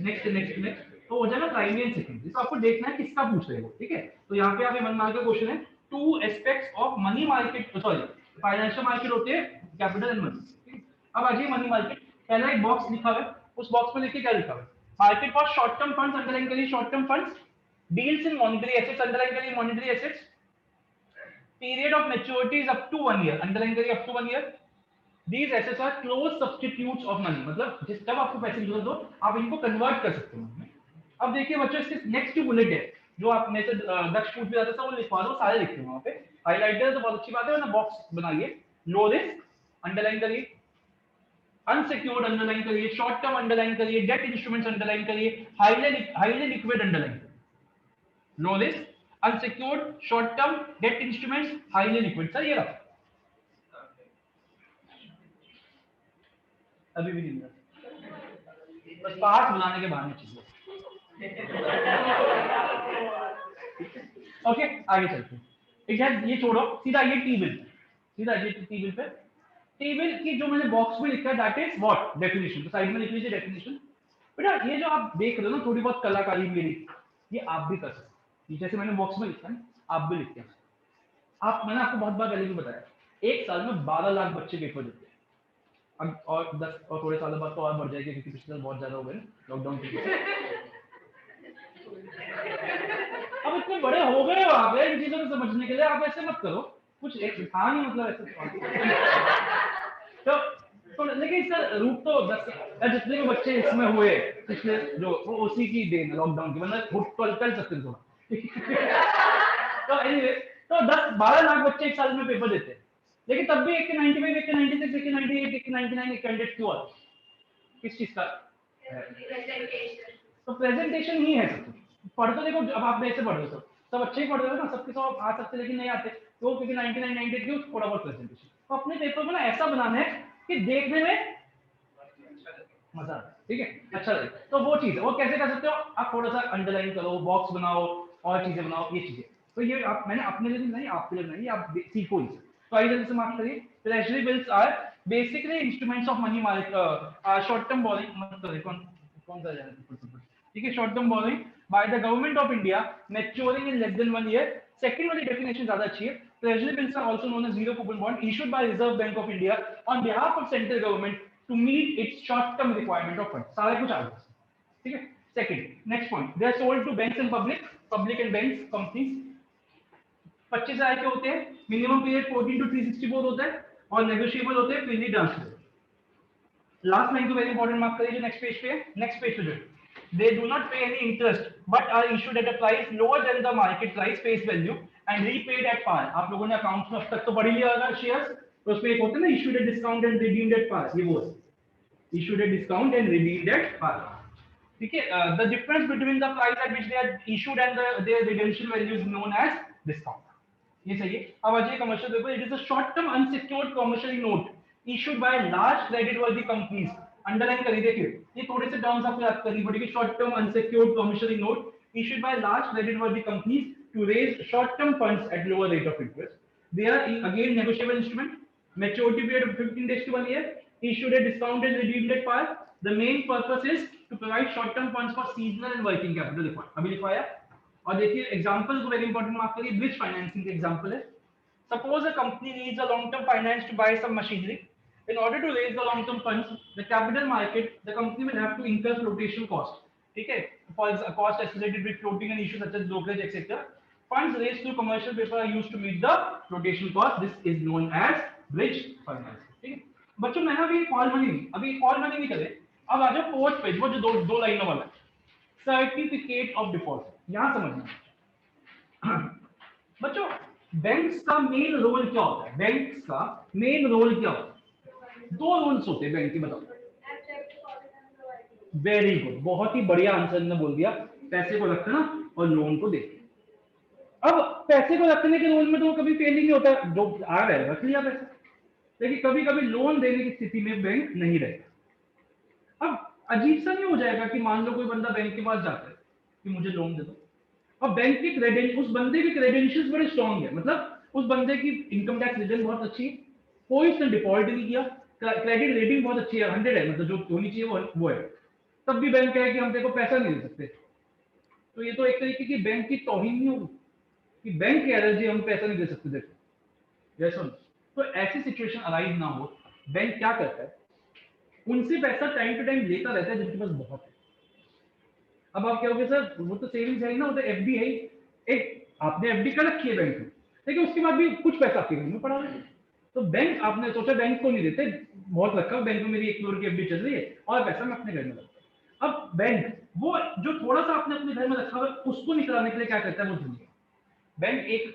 नेक्स्ट तो हो जाएगा प्राइमरी एंड सेकेंडरी। तो आपको देखना है किसका पूछ रहे हो, ठीक है। तो यहाँ पे आप 1 मार्क का क्वेश्चन है, 2 aspects of money market, sorry financial market होते हैं कैपिटल एंड मनी। अब आ जाइए मनी मार्केट। पहला एक बॉक्स लिखा हुआ है, उस बॉक्स में देखिए क्या लिखा हुआ है, market for short term funds, underline करिए short term funds, deals in monetary assets, underline करिए monetary assets, period of maturity is up to 1 year, underline करिए up to 1 year, these assets are close substitutes of money, मतलब जिस जब आपको पैसे की जरूरत हो आप इनको कन्वर्ट कर सकते हो। अब देखिए बच्चों, इसके नेक्स्ट बुलेट है जो आप में से दक्ष पूछ भी जाता था, वो लिखवा दो, सारे लिखते हैं वहां पे, हाइलाइटर तो बहुत अच्छी बात है ना, बॉक्स बनाइए, लो रिस्क अंडरलाइन करिए, अनसिक्योर्ड अंडरलाइन करिए, शॉर्ट टर्म अंडरलाइन करिए, डेट इंस्ट्रूमेंट्स अंडरलाइन करिए, हाईली लिक्विड अंडरलाइन, लो risk, unsecured, short term, debt instruments, highly liquid. Sir ये रहा, अभी भी नहीं मिला, बस पाठ बनाने के बहाने चाहिए। ओके आगे चलते हैं। ये छोड़ो, सीधा ये टी बिल, सीधा ये T bill pay, T bill की जो मैंने बॉक्स में लिखा है दैट इज व्हाट, डेफिनेशन। तो साइड में लिख लीजिए डेफिनेशन। बेटा ये जो आप देख रहे हो ना, थोड़ी बहुत कलाकारी मेरी, ये आप भी कर सकते हैं, जैसे मैंने बॉक्स में लिखा है आप भी लिखते हैं। आप, मैंने आपको बहुत बार पहले भी बताया, एक साल में 12 लाख बच्चे पेपर देते हैं। अब और 10 और थोड़े सालों बाद तो और बढ़ जाएगी, क्योंकि पिछले साल बहुत ज्यादा हो गए लॉकडाउन के लिए। अब इतने बड़े हो गए हो आप इन चीजों को समझने के लिए, आप ऐसे मत करो, कुछ एक था नहीं, मतलब ऐसे तो लेकिन इसका रूप तो 10 जितने भी बच्चे इसमें हुए पिछले, जो वो उसी की देन है लॉकडाउन की, मतलब कल सकते थोड़ा। तो एनीवे, तो 10-12 लाख बच्चे एक साल में पेपर देते हैं, लेकिन तब भी 95, 96, 98, 99 कैंडिडेट क्यों आते? किस चीज का? तो प्रेजेंटेशन ही है सब कुछ। पढ़ तो देखो, अब आप ऐसे पढ़ रहे हो, सब अच्छे ही पढ़ रहे हो ना, सबके सब आ सकते लेकिन नहीं आते, तो क्योंकि 99, 98 क्यों, थोड़ा बहुत प्रेजेंटेशन। तो अपने पेपर को ना ऐसा बनाना है कि देखने में मजा, ठीक है, अच्छा लगे। तो वो चीज है, वो कैसे कर सकते हो आप, थोड़ा सा अंडरलाइन करो, बॉक्स बनाओ और चीजें बनाओ, ये चीजें। तो ये आप, मैंने अपने लिए नहीं, आपके लिए नहीं, आप सीखो इसे। तो आइए जल्दी से मार्क करिए। Treasury bills are basically instruments of money market, short term borrowing, मत करिए, कौन सा जाना, ठीक है, short term borrowing by the government of India maturing in less than 1 year. Second वाली डेफिनेशन ज्यादा अच्छी है, treasury bills are also known as zero coupon bond issued by Reserve Bank of India on behalf of central government to meet its short term requirement of fund. सारा कुछ आ गया, ठीक है। Second next point, they are sold to banks and public and banks companies. 25,000 के होते हैं, minimum period 14 to 364 होता है और नेगोशिएबल होते हैं, फ्रीली ट्रांसफर। लास्ट लाइन को वेरी इंपॉर्टेंट मार्क करिए, जो नेक्स्ट पेज पे है, नेक्स्ट पेज पे जो they do not pay any interest but are issued at a price lower than the market price face value and repaid at par। आप लोगों ने अकाउंट्स में अब तक तो पढ़ लिया होगा शेयर्स, तो उसमें एक होता है ना issued at discount and redeemed at par, ये वो है issued at discount and redeemed at par, ठीक है। the difference between the price at which they are issued and their redemption value is known as discount। ये सही है। अब आ जाइए commercial paper. It is a short term unsecured commercial note issued by large credit worthy companies, underline करिए, देखिए ये थोड़े से टर्म्स आपको याद करनी पड़ेगी। Short term unsecured commercial note issued by large credit worthy companies to raise short term funds at lower rate of interest. They are again negotiable instrument, maturity period of 15 days to 1 year, issued at discount and redeemed at par। The main purpose is to provide short term funds for seasonal and working capital requirement। अभी लिखवाया। और देखिए example को very important mark करिए, bridge financing के example है। Suppose a company needs a long-term finance to buy some machinery. In order to raise the long-term funds, the capital market, the company will have to incur flotation cost. ठीक है, for cost associated with floating and issues such as brokerage, etc. Funds raised through commercial paper are used to meet the flotation cost. This is known as bridge financing. ठीक है बच्चों, मैंने अभी call money नहीं करे। अब आ जाओ fourth page, वो जो दो लाइनों वाला सर्टिफिकेट ऑफ डिपॉजिट। यहां समझना बच्चों, बैंक्स का मेन रोल क्या होता है? बैंक्स का मेन रोल क्या होता है? 2 रोल्स होते हैं बैंक के, बताओ। वेरी गुड, बहुत ही बढ़िया आंसर ने बोल दिया, पैसे को रखना और लोन को देना। अब पैसे को रखने के रोल में तो कभी फेल ही नहीं होता, जो आ रहा है रख लिया पैसा, लेकिन कभी कभी लोन देने की स्थिति में बैंक नहीं रहता। अब अजीब सा नहीं हो जाएगा कि मान लो कोई बंदा बैंक के पास जाता है कि मुझे लोन दे दो, और बैंक की क्रेडेंशियल, उस बंदे की क्रेडेंशियल्स बड़े स्ट्रांग है, मतलब उस बंदे की इनकम टैक्स रिटर्न बहुत अच्छी है, कोई उसने डिफॉल्ट नहीं किया, क्रेडिट रेटिंग बहुत अच्छी है, 100 है, मतलब जो होनी चाहिए वो है, तब भी बैंक कहे कि हम तेरे को पैसा नहीं दे सकते। तो ये तो एक तरीके की बैंक की तौहीन नहीं होगी कि बैंक कह रहा है जी हम पैसा नहीं दे सकते देखो। यस। तो ऐसी सिचुएशन अराइज ना हो, बैंक क्या करता है, उनसे पैसा टाइम टू टाइम लेता रहता है जिनके पास बहुत है। अब आप कहोगे सर वो तो सेविंग्स है ही ना, वो तो एफडी है ही। एक आपने एफडी कर रखी है बैंक में, लेकिन उसके बाद भी कुछ पैसा आपके घर में पड़ा है, तो बैंक, आपने सोचा बैंक को नहीं देते, बहुत रखा बैंक में, मेरी 1 करोड़ की एफडी चल रही है और पैसा मैं अपने घर में रखता हूं। अब बैंक वो जो थोड़ा सा आपने अपने घर में रखा हुआ है उसको निकालने के लिए क्या करता है, वो सुनिए, बैंक एक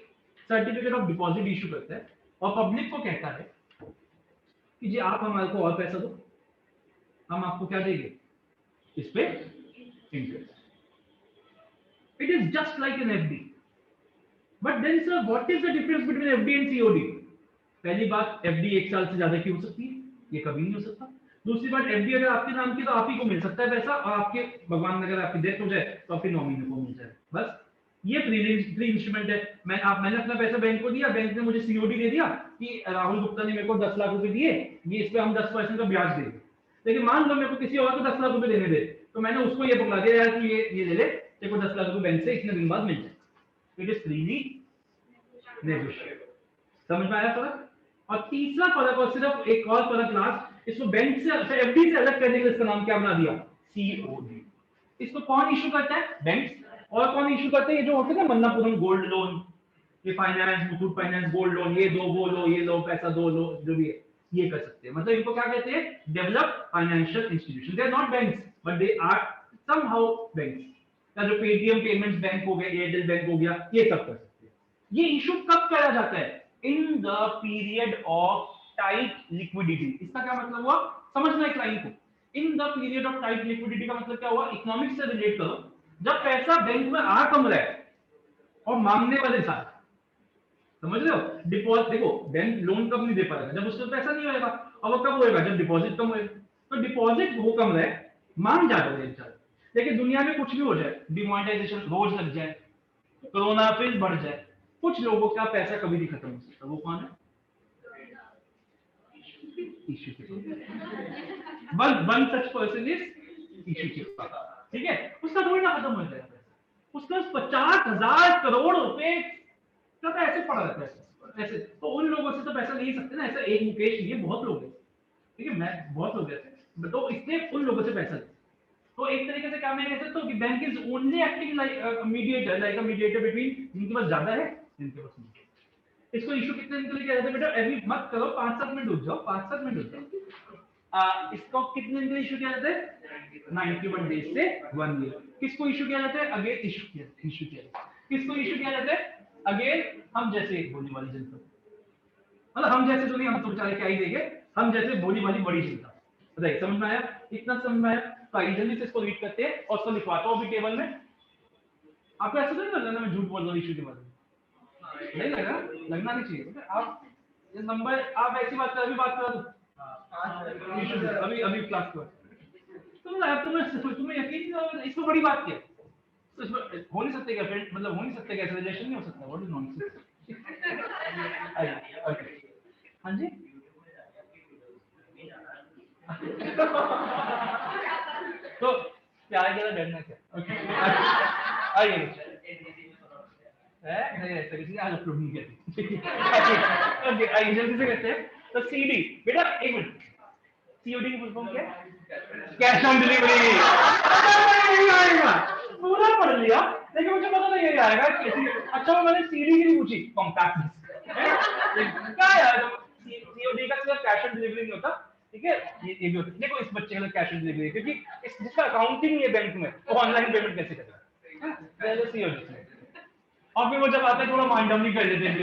सर्टिफिकेट ऑफ डिपॉजिट इशू करता है और पब्लिक को कहता है कि जी आप हमारे को और पैसा दो, हम आपको क्या देंगे, इस पे interest. It is just like an FD. But then sir, what is the difference between FD and COD? पहली बात, FD 1 साल से ज्यादा की हो सकती है, ये कभी नहीं हो सकता। दूसरी बात, FD अगर आपके नाम की तो आप ही को मिल सकता है पैसा, और आपके भगवान अगर आपकी डेथ हो जाए तो आपके नॉमिनी को मिल जाए, बस। ये फ्री इंस्ट्रूमेंट है। मैंने अपना पैसा बैंक को दिया, बैंक ने मुझे COD दे दिया कि राहुल गुप्ता ने मेरे को 10 लाख रुपए दिए, ये इस पे हम 10% का ब्याज देंगे। लेकिन मान लो मेरे को किसी और को 10 लाख रुपए देने दे, तो मैंने उसको ये पकड़ा दिया यार कि ये ले ले, तेरे को 10 लाख रुपए बैंक से इतने दिन बाद मिल जाए। It is freely negotiable. समझ में आया फर्क? और तीसरा फर्क, और सिर्फ एक और फर्क लास्ट, इसको बैंक से एफडी से अलग करने के लिए इसका नाम क्या बना दिया, COD। इसको कौन इशू करता है, बैंक। और कौन इशू करते हैं, ये जो होते हैं ना मन्नापुरम गोल्ड लोन, ये finance, Muthoot finance gold loan, ये दो वो लो, ये लो पैसा दो लो, जो भी है ये कर सकते हैं। मतलब इनको क्या कहते हैं, develop financial institution. They are not banks but they are somehow banks. का जो पेटीएम पेमेंट्स बैंक हो गया, एयरटेल बैंक हो गया, ये सब कर सकते हैं। ये इशू कब करा जाता है, in the period of tight liquidity. इसका क्या मतलब हुआ, समझना है क्लाइंट को। In the period of tight liquidity का मतलब क्या हुआ, इकोनॉमिक्स से रिलेट करो, जब पैसा बैंक में आ कम रहा है और मांगने वाले साथ, समझ रहे हो, डिपॉजिट, देखो बैंक लोन कब नहीं दे पाएगा, जब उसके पैसा नहीं होएगा, और वो कब होएगा, जब डिपॉजिट कम होएगा। तो डिपॉजिट वो कम रहे, मांग ज्यादा रहे। लेकिन दुनिया में कुछ भी हो जाए, डिमोनेटाइजेशन रोज लग जाए, कोरोना फिर बढ़ जाए, कुछ लोगों का पैसा कभी नहीं खत्म हो सकता। वो कौन है, इशू के one such person is issue के, ठीक है। उसका थोड़ी ना खत्म हो जाएगा पैसा, उसका 50,000 करोड़ रुपए का तो ऐसे पड़ा रहता है ऐसे। तो उन लोगों से तो पैसा ले ही सकते ना, ऐसा एक मुकेश नहीं है, बहुत लोग हैं, ठीक है, मैं बहुत लोग हैं, तो इसलिए उन लोगों से पैसा ले। तो एक तरीके से क्या मैं कह सकता हूं कि bank is only acting like mediator, like a mediator between जिनके पास ज्यादा है, जिनके पास नहीं। इसको इशू कितने दिन के लिए किया जाता है बेटा, अभी मत करो, 5-7 मिनट रुक जाओ, 5-7 मिनट रुक जाओ। इसको कितने दिन के लिए इशू किया जाता है, 91 डेज से 1 ईयर। किसको इशू किया जाता है, अगेन इशू किया जाता है। किसको इशू किया जाता है, अगेन हम जैसे बोली वाली जनता, मतलब हम जैसे तो नहीं, हम तो बेचारे क्या ही देंगे, हम जैसे बोली वाली बड़ी जनता। राइट, समझ में आया, इतना समझ में आया। तो आइए जल्दी से इसको रीड करते हैं और उसको लिखवाता हूं अभी टेबल में। आपको ऐसा तो नहीं लग रहा मैं झूठ बोल रहा हूं इशू के बारे में, नहीं लग रहा, लगना नहीं चाहिए। आप ये नंबर, आप ऐसी बात कर, अभी बात करो इशू, अभी क्लास कर, तो तुम्हें यकीन नहीं होगा, इसमें बड़ी बात क्या है, तो इसमें हो नहीं सकते क्या फ्रेंड, मतलब हो नहीं सकते क्या, रिलेशन नहीं हो सकता, व्हाट इज नॉनसेंस। हाँ जी तो प्यार के डरना क्या, आइए नहीं ऐसा किसी आज अप्रूव नहीं किया। ओके आइए जल्दी से करते हैं। तो सीडी बेटा, एक मिनट, सीओडी की फुल फॉर्म क्या है, कैश ऑन डिलीवरी। पूरा पढ़ लिया लेकिन मुझे पता नहीं आएगा कैसे। अच्छा मैंने सीडी की नहीं पूछी, कॉम्पैक्ट क्या यार, सीओडी का सिर्फ कैश ऑन डिलीवरी नहीं होता, ठीक है, ये भी होता है। देखो इस बच्चे के लिए कैश ऑन डिलीवरी, क्योंकि जिसका अकाउंटिंग नहीं है बैंक में, वो ऑनलाइन पेमेंट कैसे करेगा, सीओडी। और फिर वो जब आते हैं थोड़ा माइंड डाउन नहीं कर देते हैं,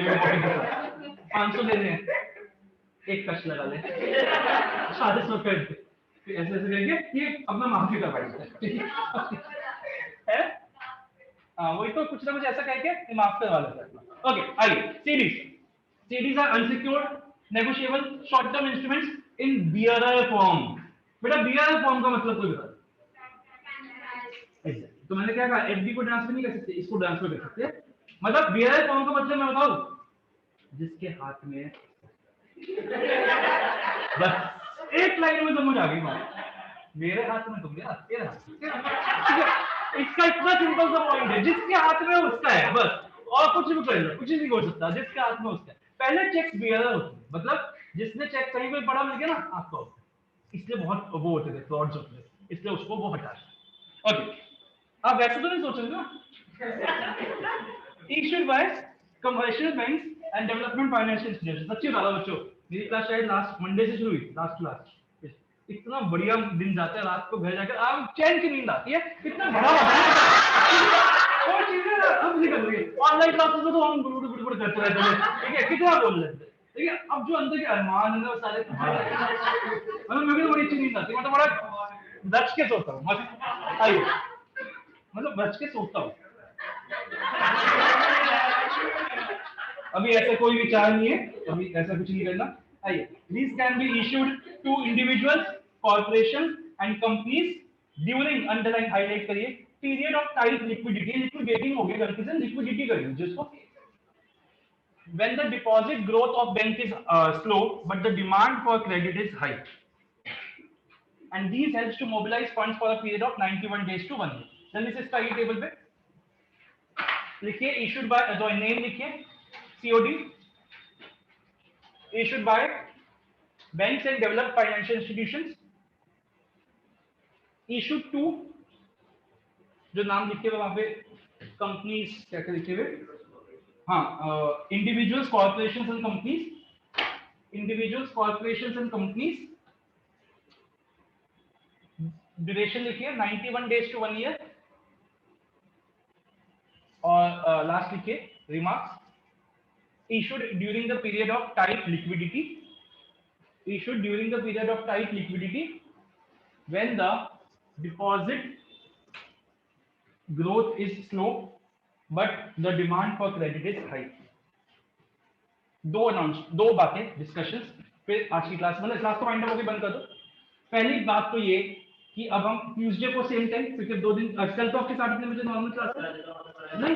500 दे दें, एक कश लगा ले, 400 कर दे, ऐसे ऐसे करके ये अपना माफी का बैठता है। वही तो कुछ ऐसा कह के माफ करवा लेता है। ओके आइए, CDs are unsecured negotiable short term instruments in bearer form. बेटा बियरर फॉर्म का मतलब कोई बता। तो मैंने क्या कहा, एफडी को ट्रांसफर नहीं कर सकते, इसको ट्रांसफर कर सकते हैं। मतलब बियरर फॉर्म का मतलब मैं बताऊं, जिसके हाथ में बस एक लाइन में समझ आ गई बात, मेरे हाथ में तुम गया, तेरे हाथ में, ठीक है। इसका इतना सिंपल सा पॉइंट है, जिसके हाथ में उसका है बस, और कुछ भी कर लो, कुछ नहीं हो सकता, जिसके हाथ में उसका है। पहले चेक बियरर होते हैं, मतलब जिसने चेक कहीं पे पड़ा मिल गया ना आपको, इसलिए बहुत वो होते थे, फ्रॉड्स होते थे, इसलिए उसको वो हटा। ओके, आप वैसे तो नहीं सोचेंगे ना। Issued by commercial banks and development financial institutions. सच्ची बता रहा हूं बच्चों, मेरी क्लास शायद लास्ट मंडे से शुरू हुई, लास्ट क्लास। इतना बढ़िया दिन जाता है, रात को घर जाकर आप चैन की नींद आती है, कितना बड़ा और चीजें हम नहीं कर रहे। ऑनलाइन क्लासेस में तो हम गुड़ करते रहते हैं, ठीक है, कितना बोल लेते हैं, ठीक है। अब जो अंदर के अरमान है वो सारे मतलब मेरे को बड़ी अच्छी नींद आती है, मतलब बड़ा बच के सोता हूँ, आइए मतलब बच के सोता हूँ। अभी ऐसा कोई विचार नहीं है, अभी ऐसा कुछ नहीं करना। आइए, these can be issued to individuals, corporations and companies during underline highlight करिए period of tight liquidity, liquidating हो गया गलती से, liquidity करिए जिसको, when the deposit growth of bank is slow but the demand for credit is high, and these helps to mobilize funds for a period of 91 days to 1 year. जल्दी से इसका table पे लिखिए, issued by name लिखिए, COD issued by banks and developed financial institutions, issued to जो नाम लिखे हुए वहां पे कंपनीज क्या क्या लिखे हुए, हाँ, individuals corporations and companies, individuals corporations and companies, duration लिखिए 91 डेज टू 1 ईयर, और लास्ट लिखिए remarks, issued during the period of tight liquidity, issued during the period of tight liquidity when the deposit growth is slow but the demand for credit is high. दो बातें discussions, फिर आज की class मतलब class को wind up होके बंद कर दो। पहली बात तो ये कि अब हम ट्यूसडे को सेम टाइम, क्योंकि 2 दिन कल तो आपके साथ मुझे नॉर्मल क्लास नहीं,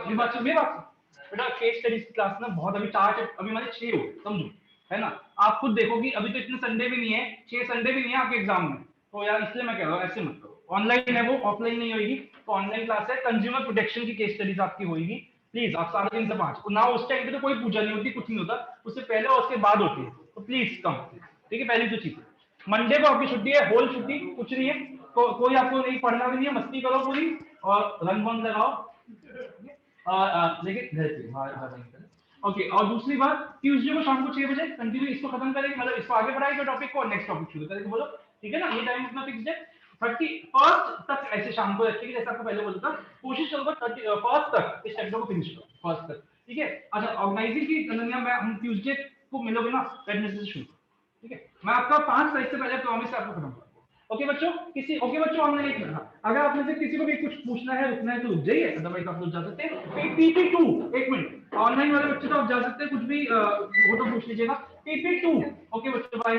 ये बात बेटा केस स्टडीज की क्लास ना बहुत, अभी 4 अभी हमारे 6 हो समझो, है ना। आप खुद देखो कि अभी तो इतने संडे भी नहीं है, 6 संडे भी नहीं है आपके एग्जाम में, तो यार इसलिए मैं कह रहा हूँ ऐसे मत करो। ऑनलाइन है वो, ऑफलाइन नहीं होगी, तो ऑनलाइन क्लास है, कंज्यूमर प्रोटेक्शन की केस स्टडीज आपकी होगी। प्लीज आप 3:30 से 5 ना, उस टाइम पे तो कोई पूजा नहीं होती, कुछ नहीं होता, उससे पहले और उसके बाद होती है, तो प्लीज कम, ठीक है। पहली तो चीज, मंडे को आपकी छुट्टी है, होल छुट्टी, कुछ नहीं है, कोई आपको नहीं पढ़ना भी नहीं है, मस्ती करो पूरी और रन वन लगाओ, लेकिन घर पे ओके। और दूसरी बात, ट्यूसडे को शाम को 6 बजे कंटिन्यू इसको खत्म करेंगे, मतलब इसको आगे बढ़ाएंगे टॉपिक को, नेक्स्ट टॉपिक शुरू करेंगे, बोलो ठीक है ना। ये टाइम अपना फिक्स्ड है, 31st तक ऐसे शाम को रखेंगे, जैसा आपको पहले बोला था, कोशिश करो 31st तक इस चैप्टर को फिनिश करो, फर्स्ट तक, ठीक है। अच्छा, ऑर्गेनाइजिंग की कन्या में हम ट्यूसडे को मिलोगे ना, वेडनेसडे से शुरू, ठीक है। मैं आपका 5 तारीख से पहले प्रॉमिस आपको खत्म करूंगा, ओके बच्चों। किसी ओके बच्चों, ऑनलाइन अगर आप में से किसी को भी कुछ पूछना है, रुकना है तो रुक जाइए, अदरवाइज आप लोग जा सकते हैं। PP2 1 मिनट, ऑनलाइन वाले बच्चे तो आप जा सकते हैं, कुछ भी वो तो पूछ लीजिएगा। PP2 ओके बच्चों, बाय।